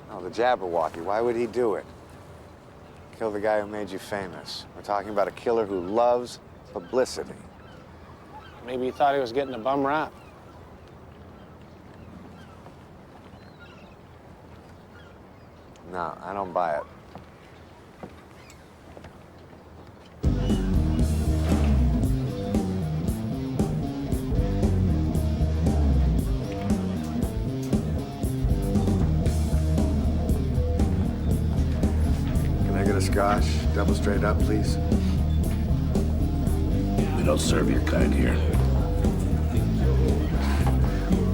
[SPEAKER 3] No, the Jabberwocky. Why would he do it? Kill the guy who made you famous. We're talking about a killer who loves publicity.
[SPEAKER 4] Maybe he thought he was getting a bum rap.
[SPEAKER 3] No, I don't buy it. Can I get a scotch? Double straight up, please.
[SPEAKER 8] We don't serve your kind here.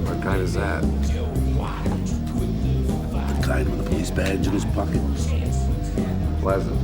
[SPEAKER 3] What kind is that?
[SPEAKER 8] The kind with a police badge in his pocket.
[SPEAKER 3] Pleasant.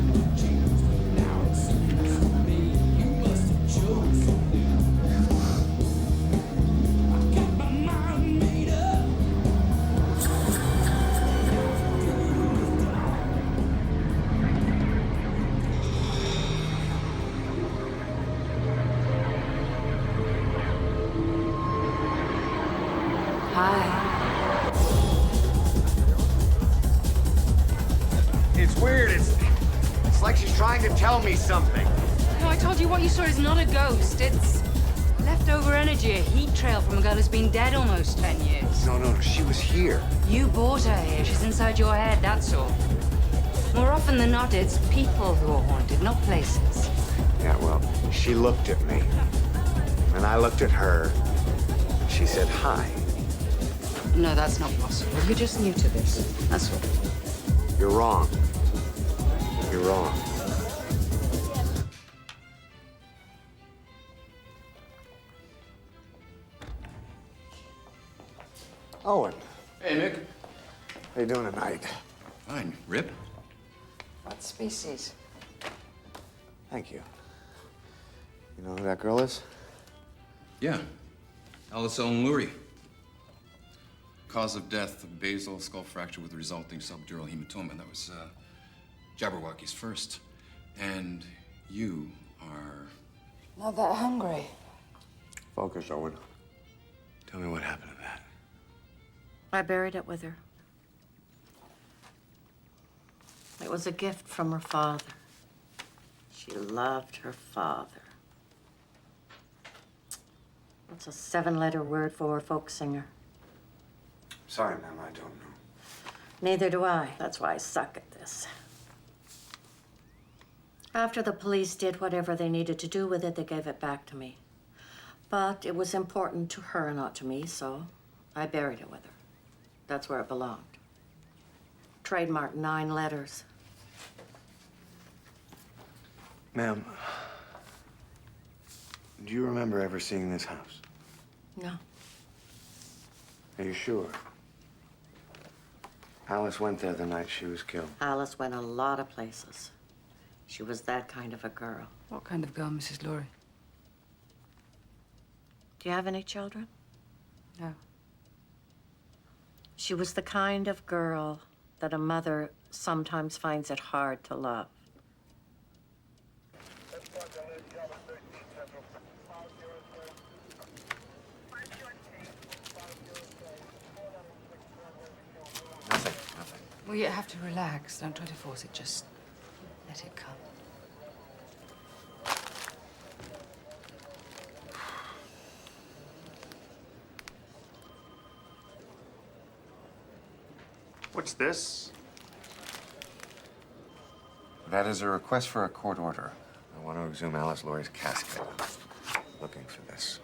[SPEAKER 7] It's weird. It's like she's trying to tell me something.
[SPEAKER 14] No, I told you what you saw is not a ghost. It's leftover energy, a heat trail from a girl who's been dead almost 10 years.
[SPEAKER 7] No, she was here.
[SPEAKER 14] You brought her here. She's inside your head, that's all. More often than not, it's people who are haunted, not places.
[SPEAKER 3] Yeah, well, she looked at me. And I looked at her. She said hi.
[SPEAKER 14] No, that's not possible. You're just new to this. That's all.
[SPEAKER 3] You're wrong. You're wrong. Owen.
[SPEAKER 20] Hey, Mick.
[SPEAKER 3] How you doing tonight?
[SPEAKER 20] Fine. Rip?
[SPEAKER 11] What species?
[SPEAKER 3] Thank you. You know who that girl is?
[SPEAKER 20] Yeah. Alison Lurie. Cause of death, a basal skull fracture with resulting subdural hematoma. That was Jabberwocky's first. And you are...
[SPEAKER 11] Not that hungry.
[SPEAKER 3] Focus, Owen. Tell me what happened to that.
[SPEAKER 23] I buried it with her. It was a gift from her father. She loved her father. What's a 7-letter word for a folk singer?
[SPEAKER 3] Sorry, ma'am, I don't know.
[SPEAKER 23] Neither do I. That's why I suck at this. After the police did whatever they needed to do with it, they gave it back to me. But it was important to her, not to me, so I buried it with her. That's where it belonged. Trademark 9 letters.
[SPEAKER 3] Ma'am, do you remember ever seeing this house?
[SPEAKER 23] No.
[SPEAKER 3] Are you sure? Alice went there the night she was killed.
[SPEAKER 23] Alice went a lot of places. She was that kind of a girl.
[SPEAKER 14] What kind of girl, Mrs. Lurie?
[SPEAKER 23] Do you have any children?
[SPEAKER 14] No.
[SPEAKER 23] She was the kind of girl that a mother sometimes finds it hard to love.
[SPEAKER 3] Nothing.
[SPEAKER 14] Well, you have to relax. Don't try to force it. Just let it come.
[SPEAKER 7] What's this?
[SPEAKER 3] That is a request for a court order. I want to exhume Alice Lurie's casket. Looking for this.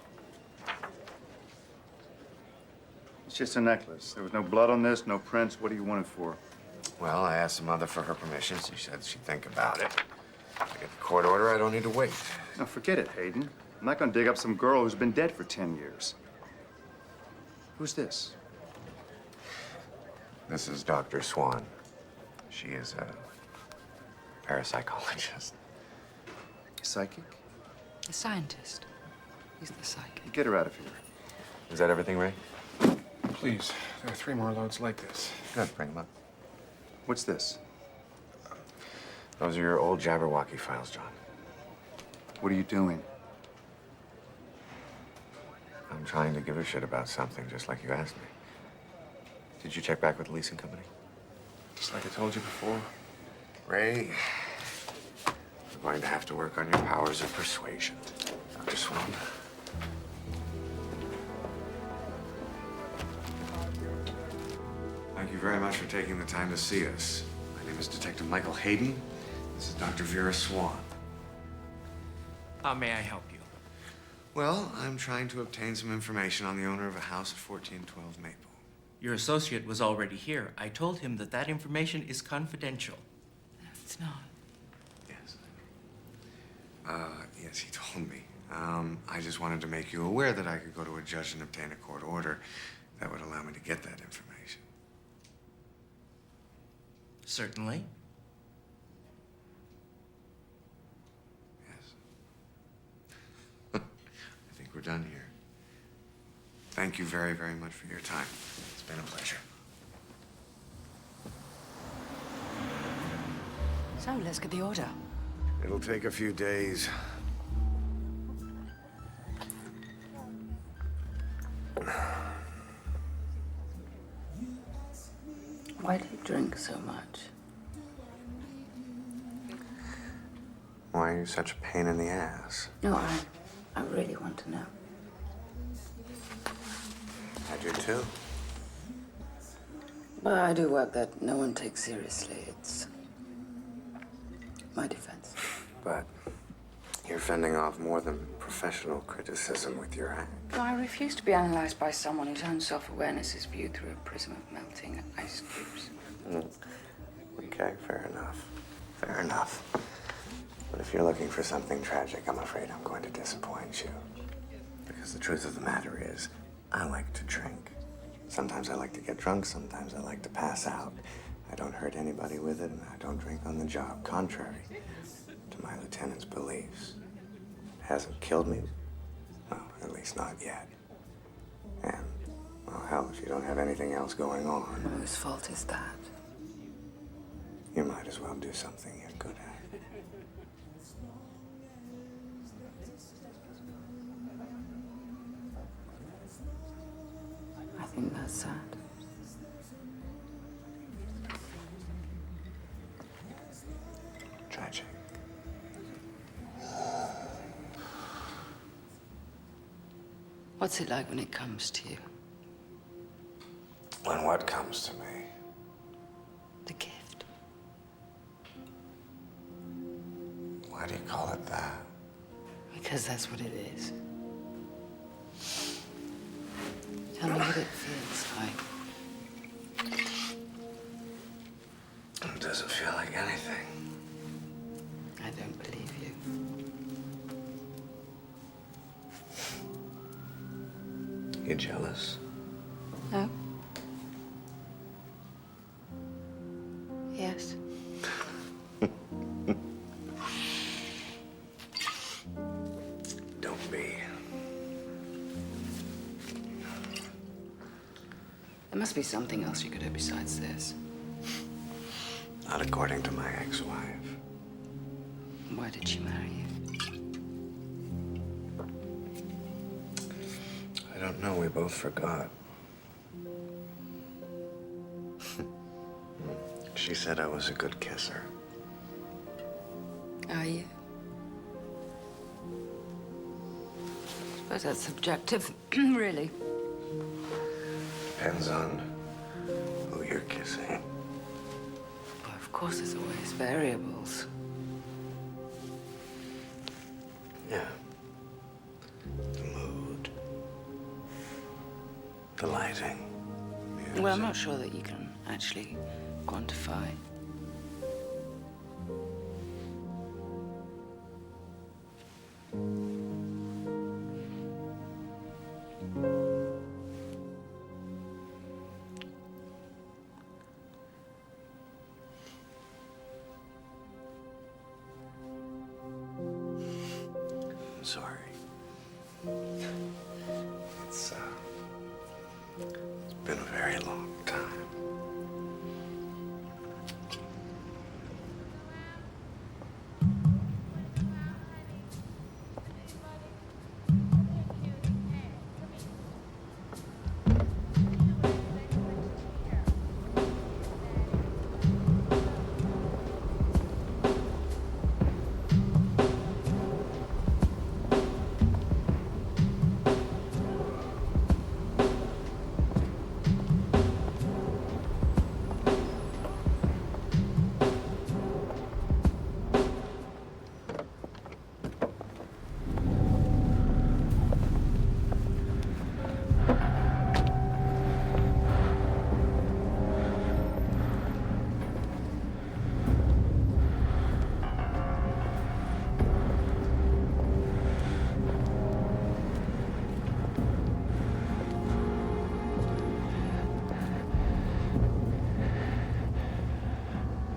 [SPEAKER 13] It's just a necklace. There was no blood on this, no prints. What do you want it for?
[SPEAKER 3] Well, I asked the mother for her permission. She said she'd think about it. I get the court order, I don't need to wait.
[SPEAKER 13] No, forget it, Hayden. I'm not gonna dig up some girl who's been dead for 10 years. Who's this?
[SPEAKER 3] This is Dr. Swan. She is a parapsychologist.
[SPEAKER 13] Psychic?
[SPEAKER 14] The scientist. He's the psychic.
[SPEAKER 13] Get her out of here.
[SPEAKER 3] Is that everything, Ray?
[SPEAKER 4] Please, there are 3 more loads like this.
[SPEAKER 3] Good, bring them up.
[SPEAKER 13] What's this?
[SPEAKER 3] Those are your old Jabberwocky files, John.
[SPEAKER 13] What are you doing?
[SPEAKER 3] I'm trying to give a shit about something, just like you asked me. Did you check back with the leasing company?
[SPEAKER 4] Just like I told you before.
[SPEAKER 3] Ray, we're going to have to work on your powers of persuasion. Dr. Swan. Thank you very much for taking the time to see us. My name is Detective Michael Hayden. This is Dr. Vera Swan.
[SPEAKER 10] How may I help you?
[SPEAKER 3] Well, I'm trying to obtain some information on the owner of a house at 1412 Maple.
[SPEAKER 10] Your associate was already here. I told him that that information is confidential.
[SPEAKER 14] No, it's not.
[SPEAKER 3] Yes. Yes, he told me. I just wanted to make you aware that I could go to a judge and obtain a court order that would allow me to get that information.
[SPEAKER 10] Certainly.
[SPEAKER 3] I think we're done here. Thank you very, very much for your time. It's been a pleasure.
[SPEAKER 14] So, let's get the order.
[SPEAKER 3] It'll take a few days.
[SPEAKER 14] Why do you drink so much?
[SPEAKER 3] Why are you such a pain in the ass?
[SPEAKER 14] No, I really want to know.
[SPEAKER 3] I do too.
[SPEAKER 14] Well, I do work that no one takes seriously. It's my defense.
[SPEAKER 3] But you're fending off more than professional criticism with your act.
[SPEAKER 14] No, I refuse to be analyzed by someone whose own self-awareness is viewed through a prism of melting ice cubes.
[SPEAKER 3] Okay, fair enough. Fair enough. But if you're looking for something tragic, I'm afraid I'm going to disappoint you. Because the truth of the matter is, I like to drink. Sometimes I like to get drunk, sometimes I like to pass out. I don't hurt anybody with it, and I don't drink on the job, contrary to my lieutenant's beliefs. It hasn't killed me. Well, at least not yet. And, well, hell, if you don't have anything else going on,
[SPEAKER 14] Whose fault is that?
[SPEAKER 3] you might as well do something you're good at.
[SPEAKER 14] I think that's sad.
[SPEAKER 3] Tragic.
[SPEAKER 14] What's it like when it comes to you?
[SPEAKER 3] When what comes to me?
[SPEAKER 14] The gift.
[SPEAKER 3] Why do you call it that?
[SPEAKER 14] Because that's what it is. Tell me what it feels like.
[SPEAKER 3] It doesn't feel like anything.
[SPEAKER 14] I don't believe you.
[SPEAKER 3] You jealous?
[SPEAKER 14] No? Yes.
[SPEAKER 3] Don't be.
[SPEAKER 14] There must be something else you could do besides this.
[SPEAKER 3] Not according to my ex-wife.
[SPEAKER 14] Why did she marry you?
[SPEAKER 3] I don't know, we both forgot. She said I was a good kisser.
[SPEAKER 14] Are you? I suppose that's subjective, really.
[SPEAKER 3] Depends on who you're kissing.
[SPEAKER 14] Well, of course, there's always variables.
[SPEAKER 3] Yeah. The mood. The lighting.
[SPEAKER 14] Well, I'm not sure that you can actually quantify.
[SPEAKER 3] I'm sorry. It's been a very long time.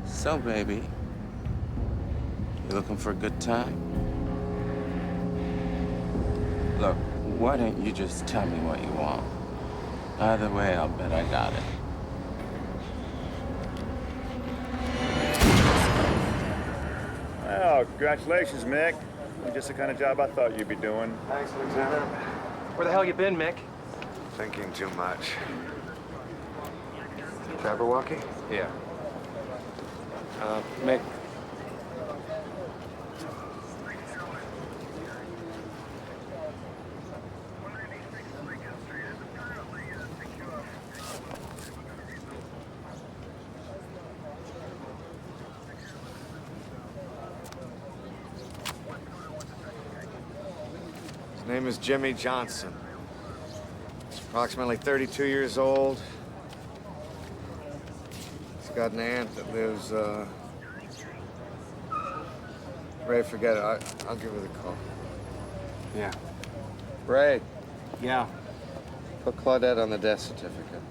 [SPEAKER 21] So, baby, you looking for a good time? Look, why don't you just tell me what you want? Either way, I'll bet I got it.
[SPEAKER 17] Well, congratulations, Mick. Just the kind of job I thought you'd be doing.
[SPEAKER 2] Thanks, Lieutenant.
[SPEAKER 4] Where the hell you been, Mick?
[SPEAKER 2] Thinking too much. Jabberwocky?
[SPEAKER 4] Yeah. Mick.
[SPEAKER 2] His name is Jimmy Johnson. He's approximately 32 years old. He's got an aunt that lives, Ray, forget it. I'll give her the call.
[SPEAKER 3] Yeah.
[SPEAKER 2] Ray,
[SPEAKER 21] Yeah.
[SPEAKER 2] put Claudette on the death certificate.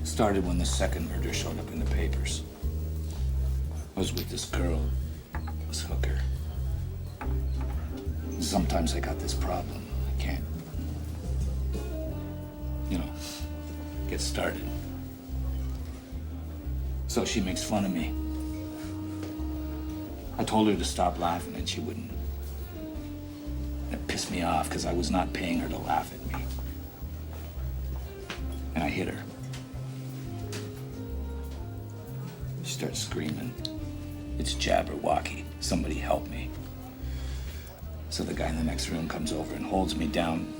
[SPEAKER 1] Started when the second murder showed up in the papers. I was with this girl, this hooker. Sometimes I got this problem. I can't, get started. So she makes fun of me. I told her to stop laughing and she wouldn't. It pissed me off because I was not paying her to laugh at me. And I hit her. She starts screaming. It's Jabberwocky. Somebody help me. So the guy in the next room comes over and holds me down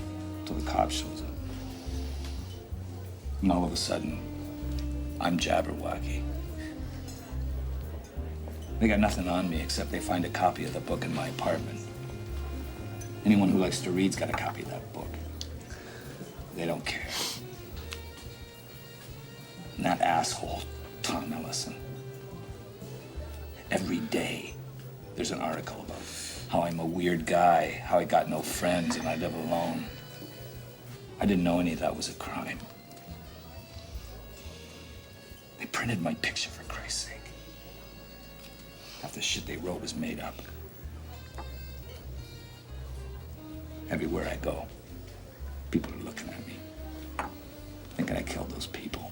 [SPEAKER 1] till the cop shows up. And all of a sudden, I'm Jabberwocky. They got nothing on me except they find a copy of the book in my apartment. Anyone who likes to read's got a copy of that book. They don't care. And that asshole, Tom Ellison. Every day, there's an article about how I'm a weird guy, how I got no friends and I live alone. I didn't know any of that was a crime. They printed my picture, for Christ's sake. Half the shit they wrote was made up. Everywhere I go, people are looking at me, thinking I killed those people.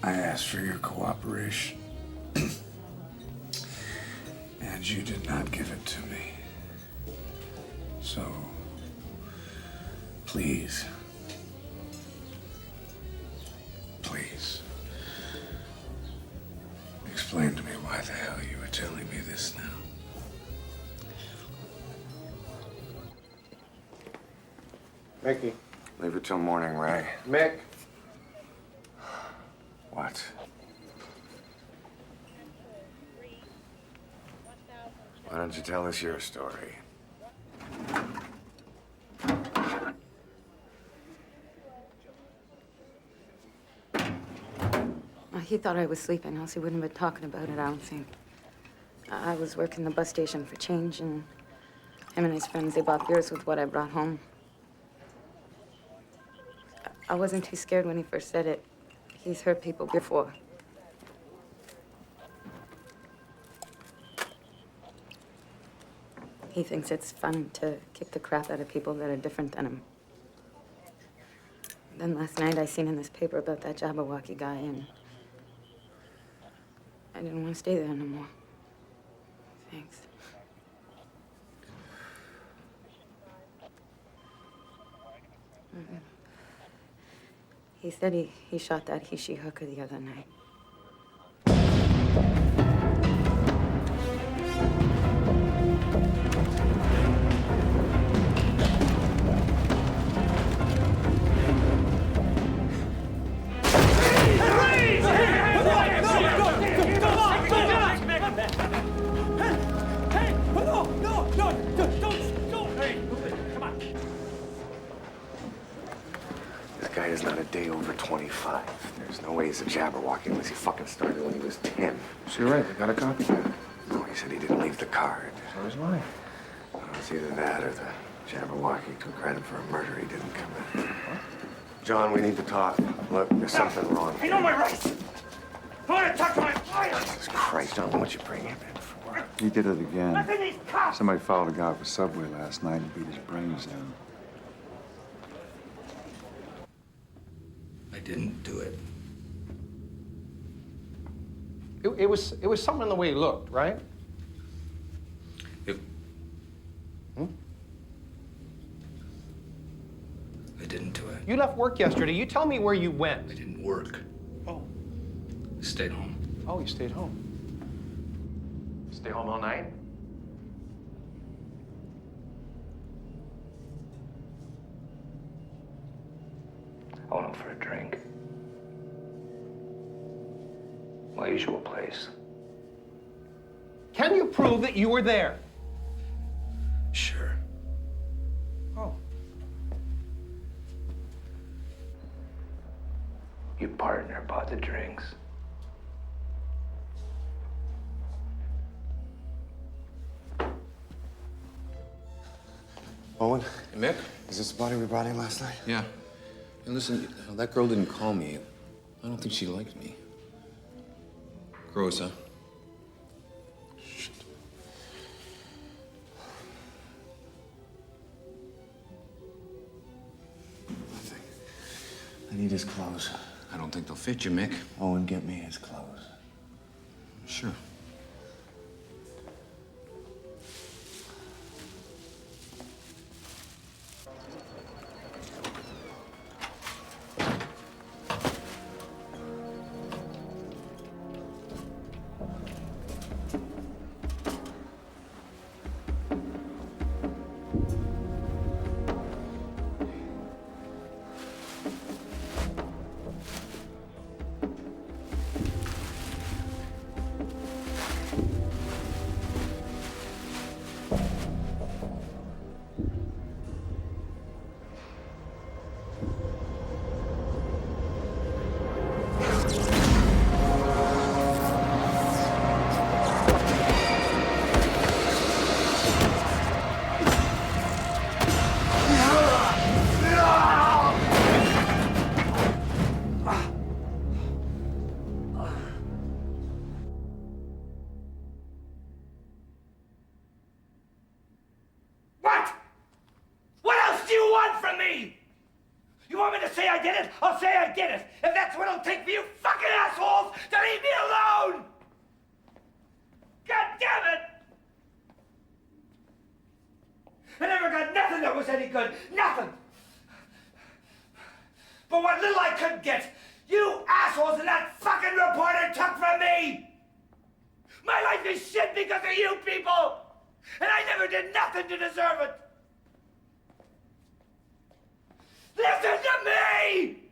[SPEAKER 2] I asked for your cooperation, and you did not give it to me. So, please, explain to me why the hell you were telling me this now.
[SPEAKER 4] Mickey.
[SPEAKER 2] Leave it till morning, Ray.
[SPEAKER 4] Mick.
[SPEAKER 2] What? Why don't you tell us your story?
[SPEAKER 14] He thought I was sleeping, else he wouldn't have been talking about it, I don't think. I was working the bus station for change, and him and his friends, they bought beers with what I brought home. I wasn't too scared when he first said it. He's hurt people before. He thinks it's fun to kick the crap out of people that are different than him. Then last night I seen in this paper about that Jabberwocky guy, and I didn't want to stay there no more. Thanks. He said he shot that he-she hooker the other night.
[SPEAKER 2] This guy is not a day over 25. There's no way he's a Jabberwocky unless he fucking started when he was 10.
[SPEAKER 4] So you're right, they got a copy.
[SPEAKER 2] No, he said he didn't leave the card.
[SPEAKER 4] So he's lying.
[SPEAKER 2] Well, it's either that or the Jabberwocky took credit for a murder he didn't commit. John, we need to talk. Look, there's something wrong.
[SPEAKER 7] I know my rights. I want to talk to my lawyer.
[SPEAKER 2] Jesus Christ, I don't know what you bring him in for.
[SPEAKER 13] He did it again.
[SPEAKER 7] Nothing these cops.
[SPEAKER 13] Somebody followed a guy off a subway last night and beat his brains in.
[SPEAKER 1] I didn't do it.
[SPEAKER 4] It was something in the way he looked, right?
[SPEAKER 1] I didn't do it.
[SPEAKER 4] You left work yesterday. You tell me where you went.
[SPEAKER 1] I didn't work.
[SPEAKER 4] Oh.
[SPEAKER 1] I stayed home.
[SPEAKER 4] Oh, you stayed home. Stay home all night?
[SPEAKER 1] I went out for a drink. My usual place.
[SPEAKER 4] Can you prove that you were there?
[SPEAKER 1] Sure.
[SPEAKER 4] Oh.
[SPEAKER 1] Your partner bought the drinks.
[SPEAKER 2] Owen?
[SPEAKER 20] Hey, Mick?
[SPEAKER 2] Is this the body we brought in last night?
[SPEAKER 20] Yeah. And listen, that girl didn't call me. I don't think she liked me. Gross, huh?
[SPEAKER 2] Shit. Nothing. I need his clothes.
[SPEAKER 20] I don't think they'll fit you, Mick.
[SPEAKER 2] Owen, get me his clothes.
[SPEAKER 20] Sure.
[SPEAKER 1] I'll say I did it, if that's what it'll take for you fucking assholes to leave me alone! God damn it! I never got nothing that was any good. Nothing! But what little I could get, you assholes and that fucking reporter took from me! My life is shit because of you people! And I never did nothing to deserve it! Listen to me!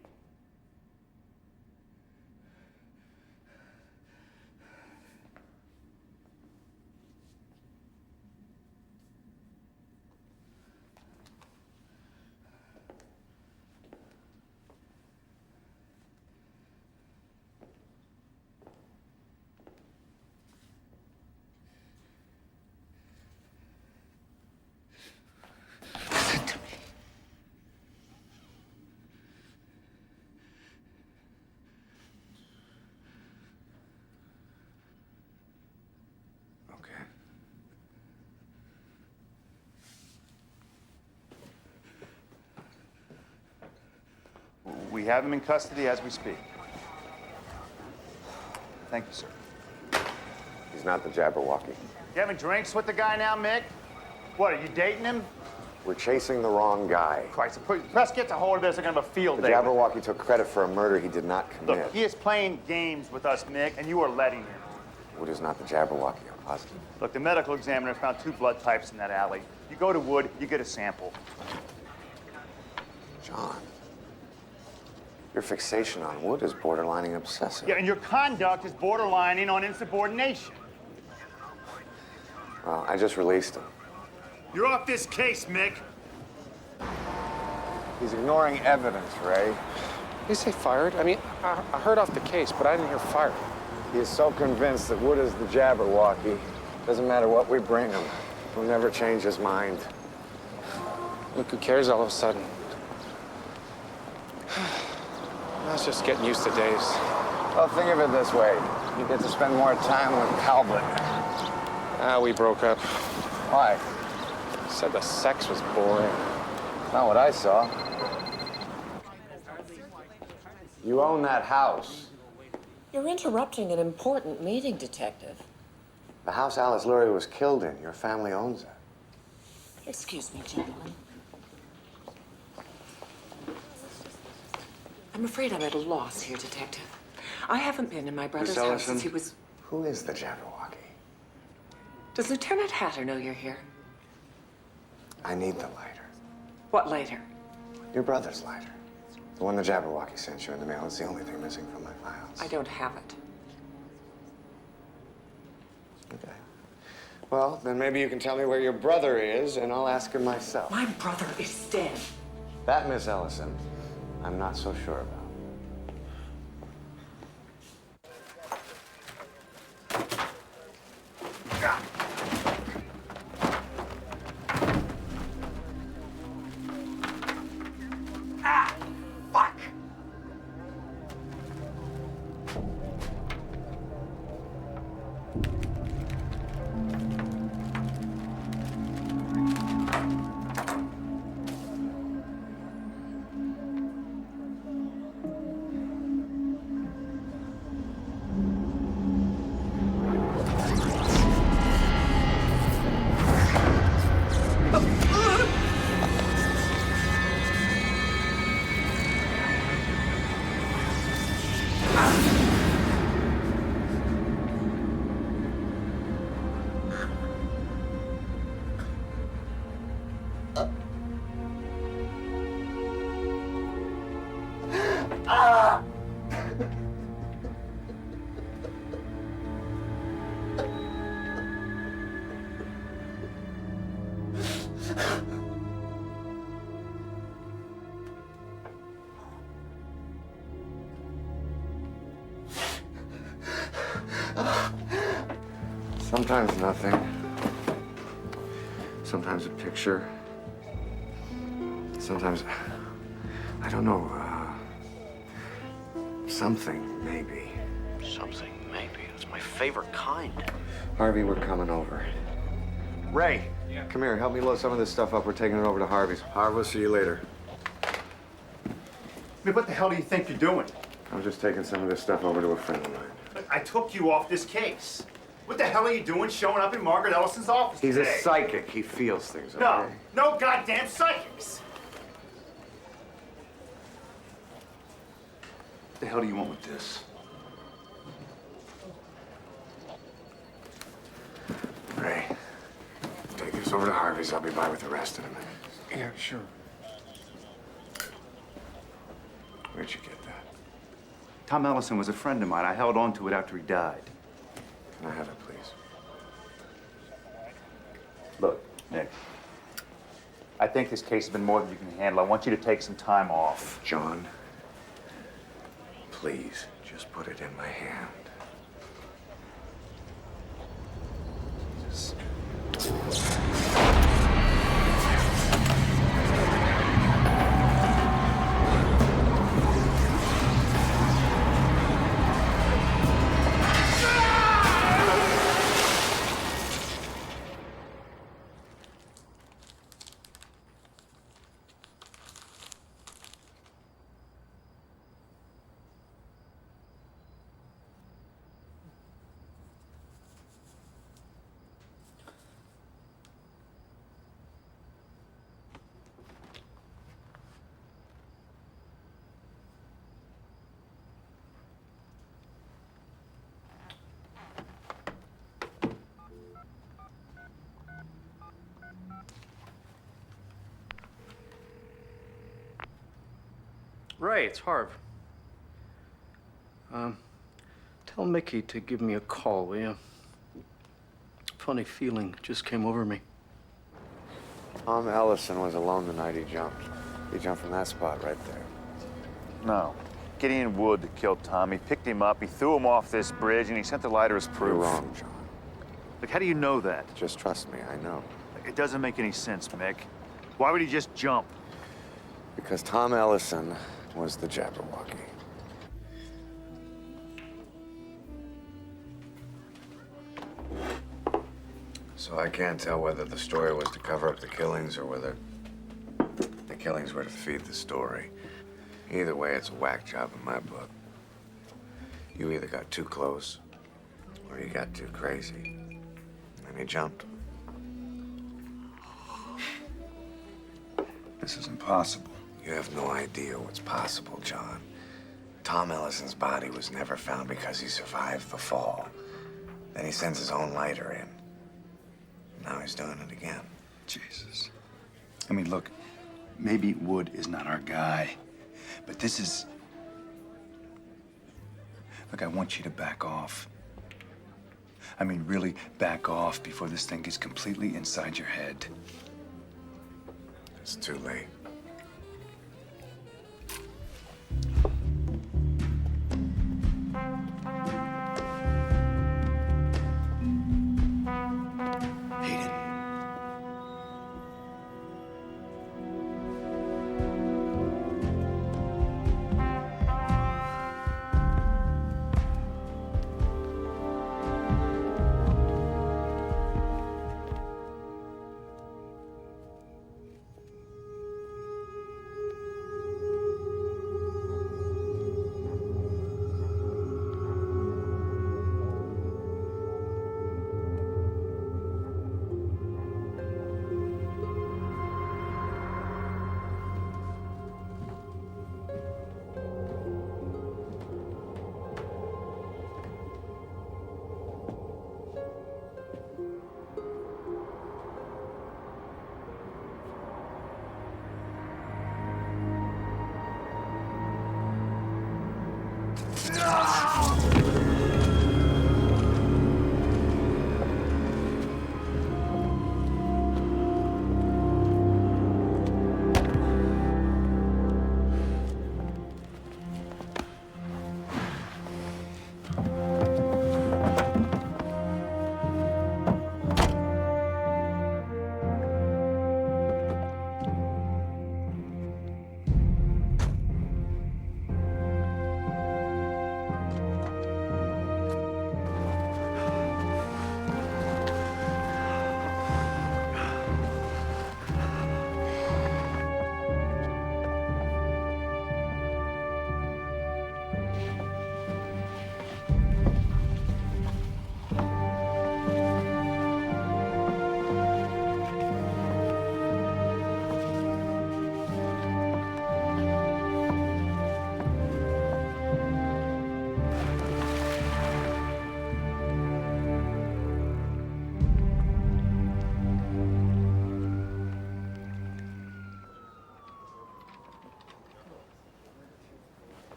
[SPEAKER 13] We have him in custody as we speak. Thank you, sir.
[SPEAKER 3] He's not the Jabberwocky.
[SPEAKER 13] You having drinks with the guy now, Mick? What, are you dating him?
[SPEAKER 3] We're chasing the wrong guy.
[SPEAKER 13] Christ, the press gets a hold of this, they're gonna have a field
[SPEAKER 3] The
[SPEAKER 13] day.
[SPEAKER 3] Jabberwocky took credit for a murder he did not commit.
[SPEAKER 13] Look, he is playing games with us, Mick, and you are letting him.
[SPEAKER 3] Wood is not the Jabberwocky, I'm positive.
[SPEAKER 13] Look, the medical examiner found 2 blood types in that alley. You go to Wood, you get a sample.
[SPEAKER 3] John, your fixation on Wood is borderlining obsessive.
[SPEAKER 13] Yeah, and your conduct is borderlining on insubordination.
[SPEAKER 3] Well, I just released him.
[SPEAKER 13] You're off this case, Mick.
[SPEAKER 3] He's ignoring evidence, Ray.
[SPEAKER 4] You say fired? I mean, I heard off the case, but I didn't hear fired.
[SPEAKER 3] He is so convinced that Wood is the Jabberwocky. Doesn't matter what we bring him. He'll never change his mind.
[SPEAKER 4] Look, who cares all of a sudden? I was just getting used to days.
[SPEAKER 3] Well, think of it this way. You get to spend more time with Talbot.
[SPEAKER 4] We broke up.
[SPEAKER 3] Why?
[SPEAKER 4] Said the sex was boring.
[SPEAKER 3] Not what I saw. You own that house.
[SPEAKER 22] You're interrupting an important meeting, Detective.
[SPEAKER 3] The house Alice Lurie was killed in. Your family owns it.
[SPEAKER 22] Excuse me, gentlemen. I'm afraid I'm at a loss here, Detective. I haven't been in my brother's house since he was...
[SPEAKER 3] Who is the Jabberwocky?
[SPEAKER 22] Does Lieutenant Hatter know you're here?
[SPEAKER 3] I need the lighter.
[SPEAKER 22] What lighter?
[SPEAKER 3] Your brother's lighter. The one the Jabberwocky sent you in the mail. It's the only thing missing from my files.
[SPEAKER 22] I don't have it.
[SPEAKER 3] Okay. Well, then maybe you can tell me where your brother is, and I'll ask him myself.
[SPEAKER 22] My brother is dead.
[SPEAKER 3] That, Miss Ellison, I'm not so sure about. Sometimes nothing. Sometimes a picture. Sometimes, I don't know, something, maybe.
[SPEAKER 21] Something, maybe. It's my favorite kind.
[SPEAKER 3] Harvey, we're coming over. Ray, come here. Help me load some of this stuff up. We're taking it over to Harvey's. Harvey, we'll see you later.
[SPEAKER 13] I mean, what the hell do you think you're doing?
[SPEAKER 2] I'm just taking some of this stuff over to a friend of mine.
[SPEAKER 13] I took you off this case. What the hell are you doing showing up in Margaret Ellison's office
[SPEAKER 2] He's
[SPEAKER 13] today?
[SPEAKER 2] a psychic. He feels things, okay?
[SPEAKER 13] No, no goddamn psychics.
[SPEAKER 20] What the hell do you want with this?
[SPEAKER 2] Ray, take this over to Harvey's. I'll be by with the rest in a minute.
[SPEAKER 13] Yeah, sure.
[SPEAKER 2] Where'd you get that?
[SPEAKER 13] Tom Ellison was a friend of mine. I held on to it after he died.
[SPEAKER 2] Can I have it, please?
[SPEAKER 13] Look, Nick, I think this case has been more than you can handle. I want you to take some time off.
[SPEAKER 2] John, please, just put it in my hand. Jesus.
[SPEAKER 9] Ray, it's Harv. Tell Mickey to give me a call, will you? Funny feeling just came over me.
[SPEAKER 2] Tom Ellison was alone the night he jumped. He jumped from that spot right there.
[SPEAKER 13] No. Gideon Wood that killed Tom. He picked him up, he threw him off this bridge, and he sent the lighter as proof.
[SPEAKER 2] You're wrong, John.
[SPEAKER 13] Look, how do you know that?
[SPEAKER 2] Just trust me, I know.
[SPEAKER 13] It doesn't make any sense, Mick. Why would he just jump?
[SPEAKER 2] Because Tom Ellison was the Jabberwocky. So I can't tell whether the story was to cover up the killings or whether the killings were to feed the story. Either way, it's a whack job in my book. You either got too close or you got too crazy. And he jumped.
[SPEAKER 20] This is impossible.
[SPEAKER 2] You have no idea what's possible, John. Tom Ellison's body was never found because he survived the fall. Then he sends his own lighter in. Now he's doing it again.
[SPEAKER 20] Jesus. I mean, look, maybe Wood is not our guy, but this is... Look, I want you to back off. I mean, really back off before this thing gets completely inside your head.
[SPEAKER 2] It's too late.
[SPEAKER 20] Hayden.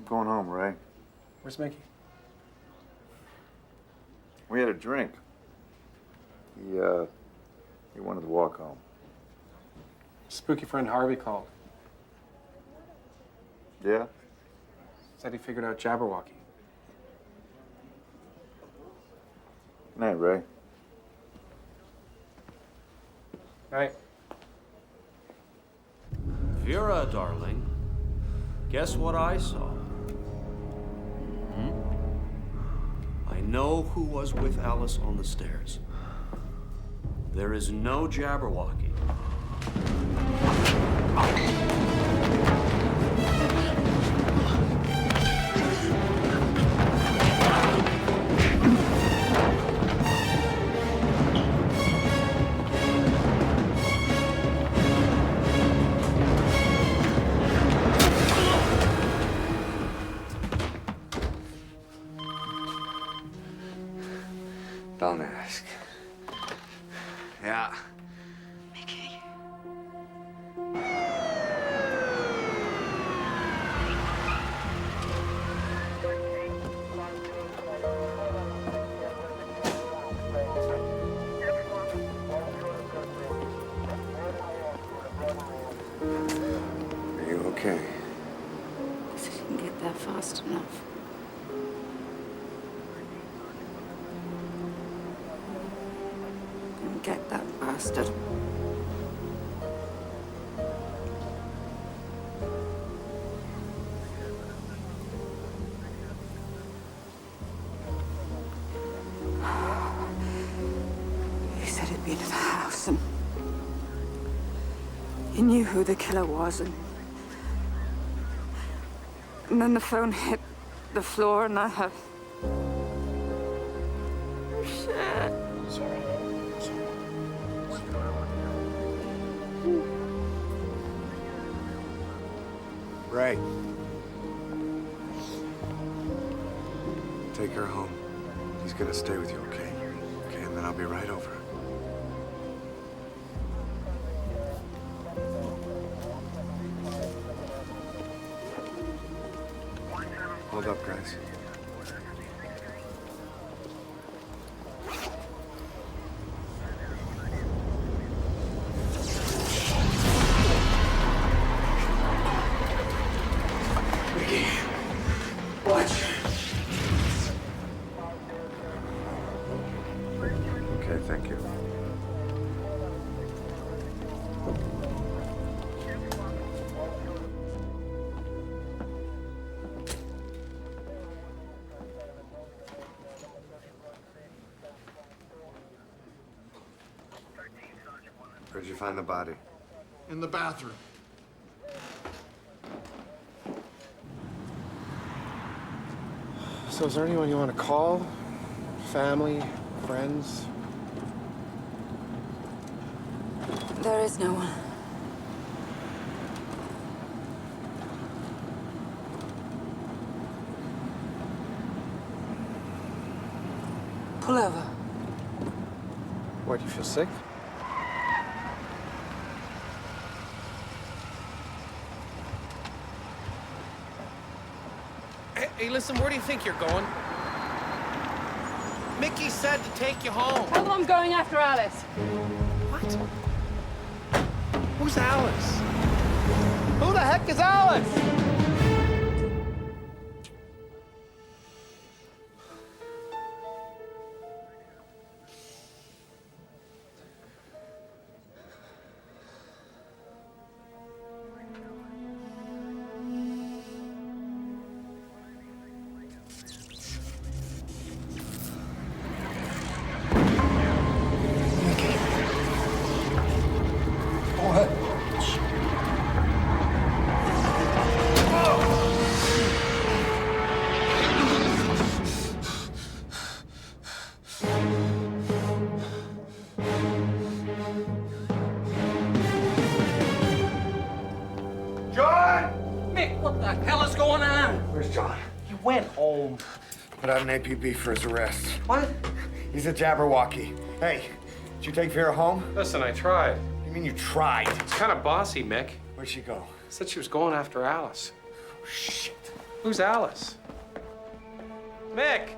[SPEAKER 13] going home, Ray.
[SPEAKER 4] Where's Mickey?
[SPEAKER 13] We had a drink. He wanted to walk home.
[SPEAKER 4] Spooky friend Harvey called.
[SPEAKER 13] Yeah?
[SPEAKER 4] Said he figured out Jabberwocky.
[SPEAKER 13] Good night, Ray.
[SPEAKER 4] Right.
[SPEAKER 6] Vera, darling, guess what I saw? I know who was with Alice on the stairs. There is no Jabberwocky.
[SPEAKER 2] Don't ask. Yeah.
[SPEAKER 23] Mickey.
[SPEAKER 2] Are you okay?
[SPEAKER 14] Guess I didn't get that fast enough. Didn't get that bastard. He said he'd been to the house and he knew who the killer was, and then the phone hit the floor and I had... Oh, shit.
[SPEAKER 2] Ray. Take her home. He's gonna stay with you, okay? Okay, and then I'll be right over. Hold up, guys.
[SPEAKER 3] Watch.
[SPEAKER 2] Okay, thank you. Where'd you find the body?
[SPEAKER 19] In the bathroom.
[SPEAKER 4] So is there anyone you want to call? Family? Friends?
[SPEAKER 14] There is no one. Pull over.
[SPEAKER 4] What, you feel sick?
[SPEAKER 15] Hey, listen, where do you think you're going? Mickey said to take you home.
[SPEAKER 16] Tell them I'm going after Alice.
[SPEAKER 15] What? Who's Alice? Who the heck is Alice?
[SPEAKER 7] went home.
[SPEAKER 2] Put out an APB for his arrest.
[SPEAKER 7] What?
[SPEAKER 2] He's a Jabberwocky. Hey, did you take Vera home?
[SPEAKER 4] Listen, I tried.
[SPEAKER 2] What do you mean you tried?
[SPEAKER 4] It's kind of bossy, Mick.
[SPEAKER 2] Where'd she go?
[SPEAKER 4] Said she was going after Alice.
[SPEAKER 2] Oh, shit.
[SPEAKER 4] Who's Alice? Mick!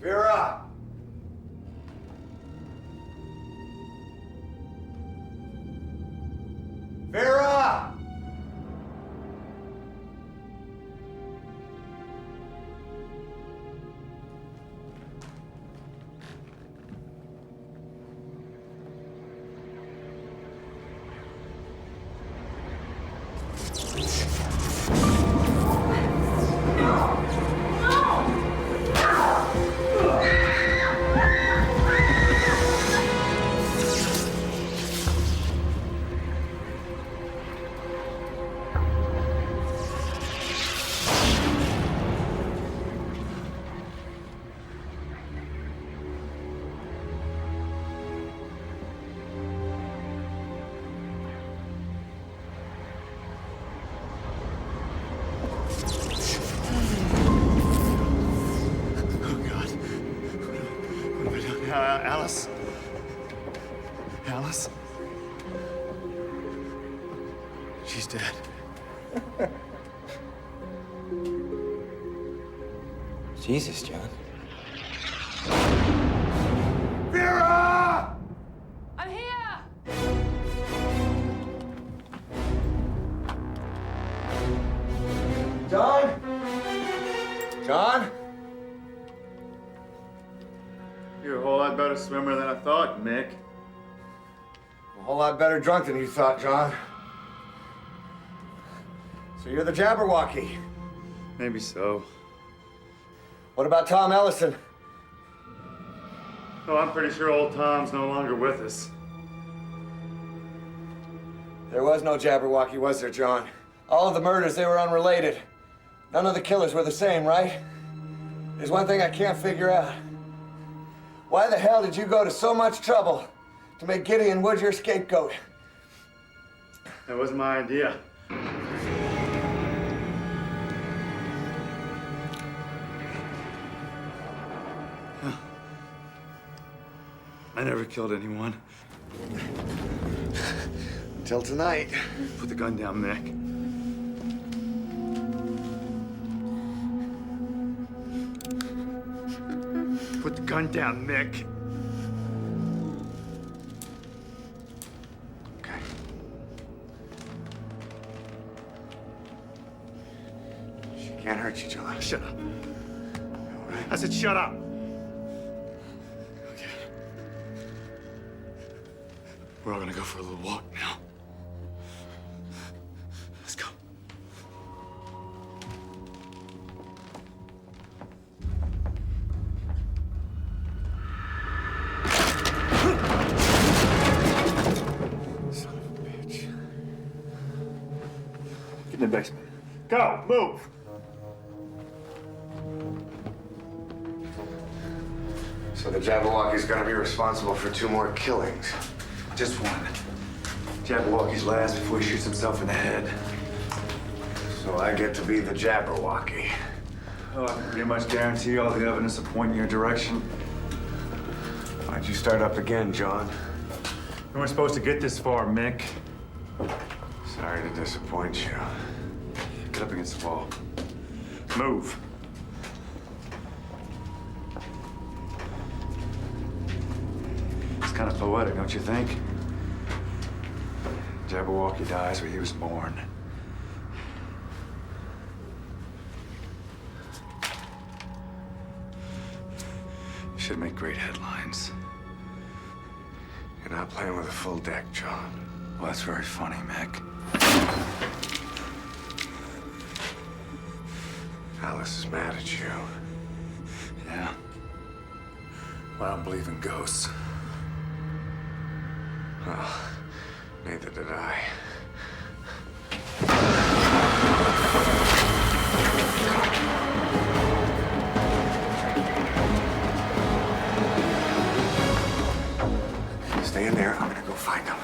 [SPEAKER 7] Vera! Vera!
[SPEAKER 13] Alice? Alice? She's dead.
[SPEAKER 3] Jesus, John.
[SPEAKER 7] Vera!
[SPEAKER 14] I'm here!
[SPEAKER 7] John? John?
[SPEAKER 13] You're a whole lot better swimmer than I thought, Mick.
[SPEAKER 7] A whole lot better drunk than you thought, John. So you're the Jabberwocky.
[SPEAKER 13] Maybe so.
[SPEAKER 7] What about Tom Ellison?
[SPEAKER 13] Oh, I'm pretty sure old Tom's no longer with us.
[SPEAKER 7] There was no Jabberwocky, was there, John? All of the murders, they were unrelated. None of the killers were the same, right? There's one thing I can't figure out. Why the hell did you go to so much trouble to make Gideon Wood your scapegoat?
[SPEAKER 13] That wasn't my idea. I never killed anyone.
[SPEAKER 7] Until tonight.
[SPEAKER 13] Put the gun down, Mick. Put the gun down, Mick.
[SPEAKER 7] Okay. She can't hurt you, John.
[SPEAKER 13] Shut up.
[SPEAKER 7] All right.
[SPEAKER 13] I said shut up. Okay. We're all gonna go for a little walk now. Let's go.
[SPEAKER 7] Son of a bitch.
[SPEAKER 13] Get in the basement. Go, move.
[SPEAKER 7] So the Jabberwocky's gonna be responsible for 2 more killings.
[SPEAKER 2] Just one. Jabberwocky's last before he shoots himself in the head.
[SPEAKER 7] So I get to be the Jabberwocky.
[SPEAKER 13] Oh, I can pretty much guarantee all the evidence will point in your direction.
[SPEAKER 7] Why'd you start up again, John?
[SPEAKER 13] We weren't supposed to get this far, Mick.
[SPEAKER 7] Sorry to disappoint you.
[SPEAKER 13] Get up against the wall. Move. It's kind of poetic, don't you think? Jabberwocky dies where he was born. Should make great headlines.
[SPEAKER 7] You're not playing with a full deck, John.
[SPEAKER 13] Well, that's very funny, Mick.
[SPEAKER 7] Alice is mad at you.
[SPEAKER 13] Yeah. Well, I don't believe in ghosts.
[SPEAKER 7] Well, neither did I.
[SPEAKER 3] Stay in there. I'm gonna go find them.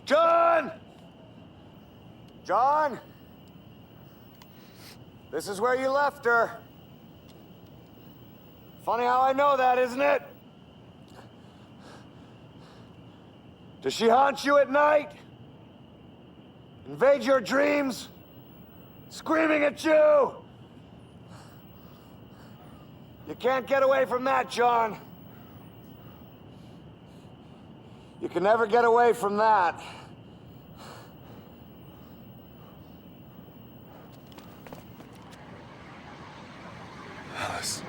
[SPEAKER 3] John! John! This is where you left her. Funny how I know that, isn't it? Does she haunt you at night? Invade your dreams? Screaming at you? You can't get away from that, John. You can never get away from that.
[SPEAKER 1] Alice.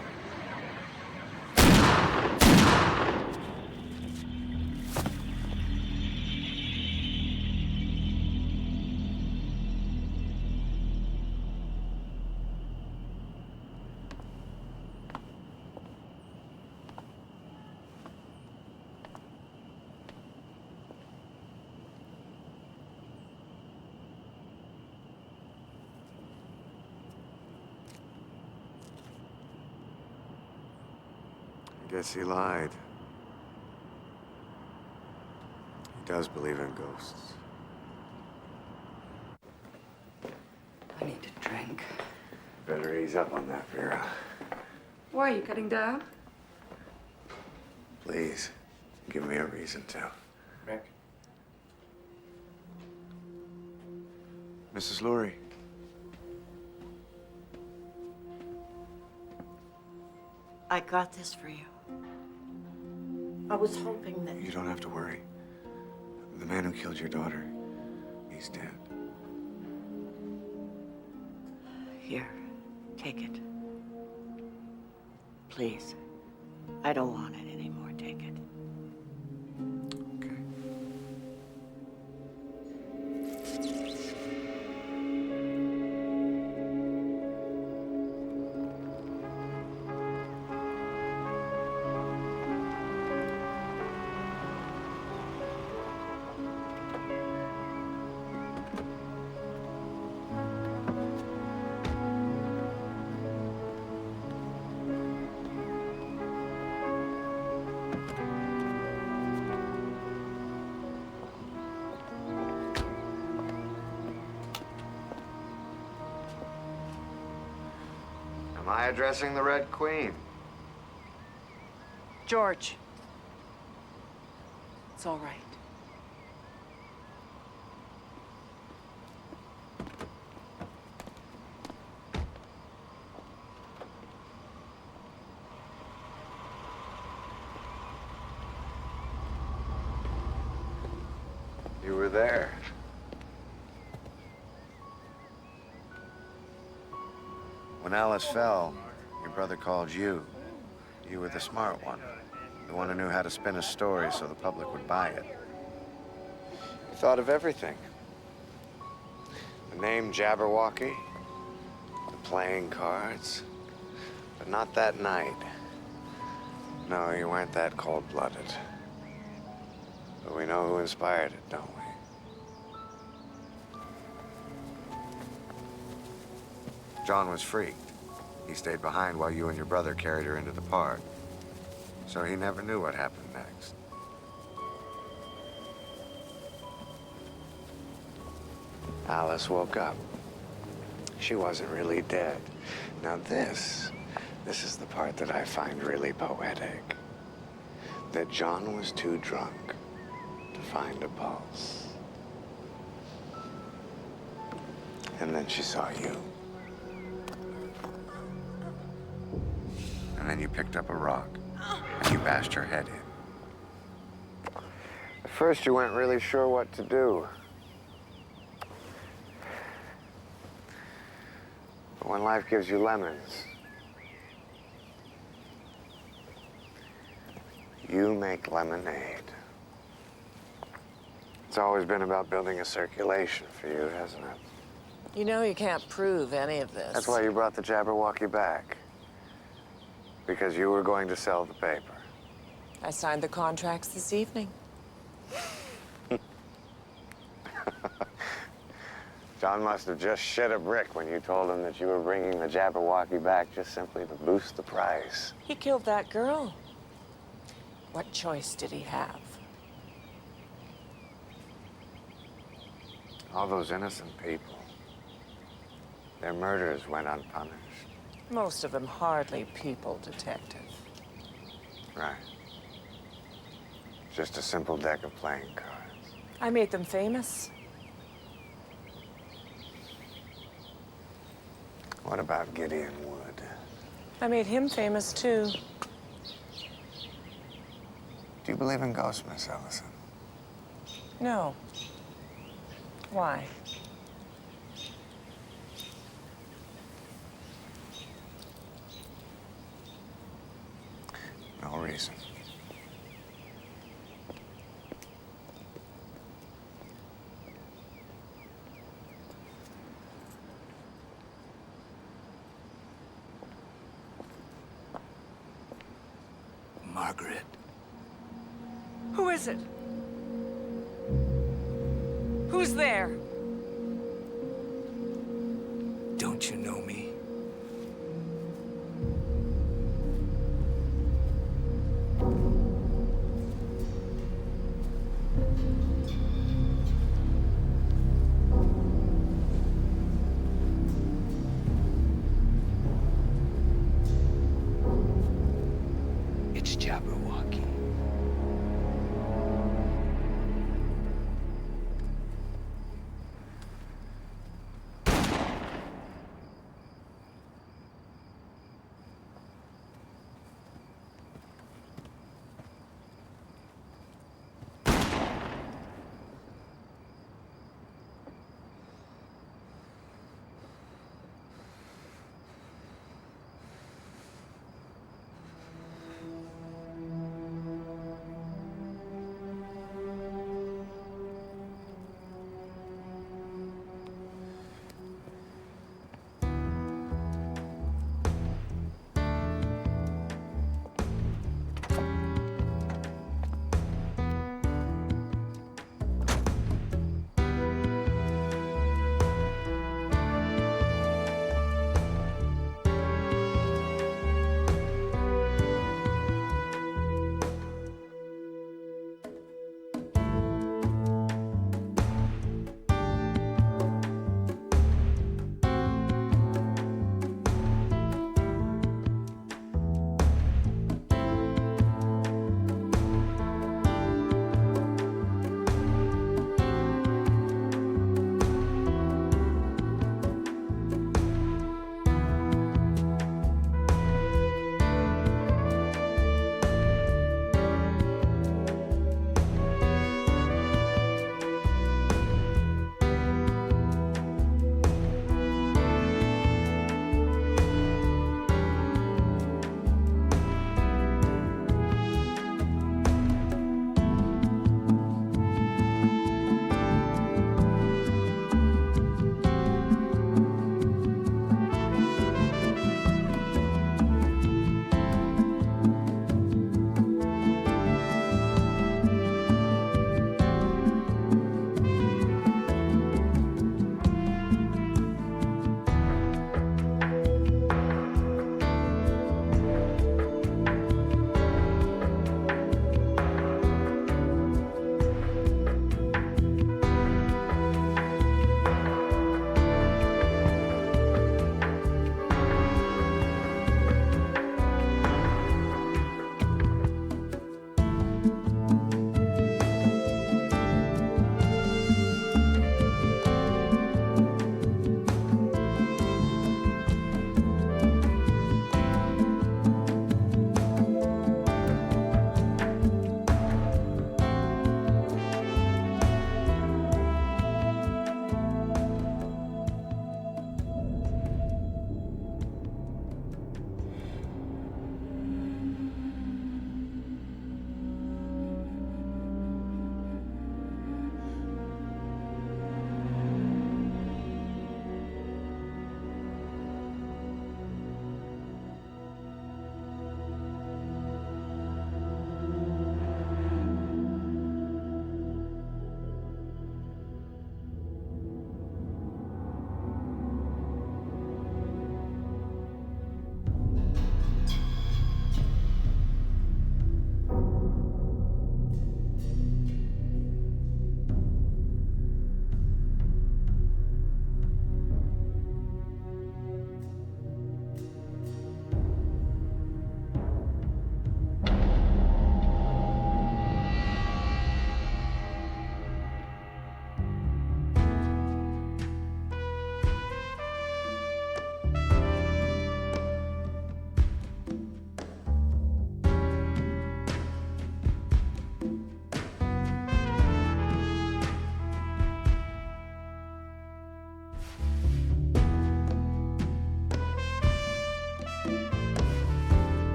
[SPEAKER 2] I guess he lied. He does believe in ghosts.
[SPEAKER 14] I need a drink.
[SPEAKER 2] Better ease up on that, Vera.
[SPEAKER 14] Why are you cutting down?
[SPEAKER 2] Please, give me a reason to.
[SPEAKER 4] Mick?
[SPEAKER 2] Mrs. Lurie.
[SPEAKER 23] I got this for you. I was hoping that...
[SPEAKER 2] You don't have to worry. The man who killed your daughter, he's dead.
[SPEAKER 23] Here, take it. Please. I don't want it anymore. Take it.
[SPEAKER 2] Am I addressing the Red Queen?
[SPEAKER 22] George. It's all right.
[SPEAKER 2] You were there. When Alice fell, your brother called you. You were the smart one. The one who knew how to spin a story so the public would buy it. You thought of everything. The name Jabberwocky, the playing cards, but not that night. No, you weren't that cold-blooded. But we know who inspired it, don't we? John was freaked. He stayed behind while you and your brother carried her into the park. So he never knew what happened next. Alice woke up. She wasn't really dead. Now this is the part that I find really poetic. That John was too drunk to find a pulse. And then she saw you. And then you picked up a rock and you bashed her head in. The first you weren't really sure what to do. But when life gives you lemons, you make lemonade. It's always been about building a circulation for you, hasn't it?
[SPEAKER 22] You know you can't prove any of this.
[SPEAKER 2] That's why you brought the Jabberwocky back. Because you were going to sell the paper.
[SPEAKER 22] I signed the contracts this evening.
[SPEAKER 2] John must have just shit a brick when you told him that you were bringing the Jabberwocky back just simply to boost the price.
[SPEAKER 22] He killed that girl. What choice did he have?
[SPEAKER 2] All those innocent people. Their murders went unpunished.
[SPEAKER 22] Most of them hardly people, Detective.
[SPEAKER 2] Right. Just a simple deck of playing cards.
[SPEAKER 22] I made them famous.
[SPEAKER 2] What about Gideon Wood?
[SPEAKER 22] I made him famous, too.
[SPEAKER 2] Do you believe in ghosts, Miss Ellison?
[SPEAKER 22] No. Why?
[SPEAKER 2] No reason.
[SPEAKER 1] Margaret.
[SPEAKER 22] Who is it? Who's there?
[SPEAKER 1] Don't you know me?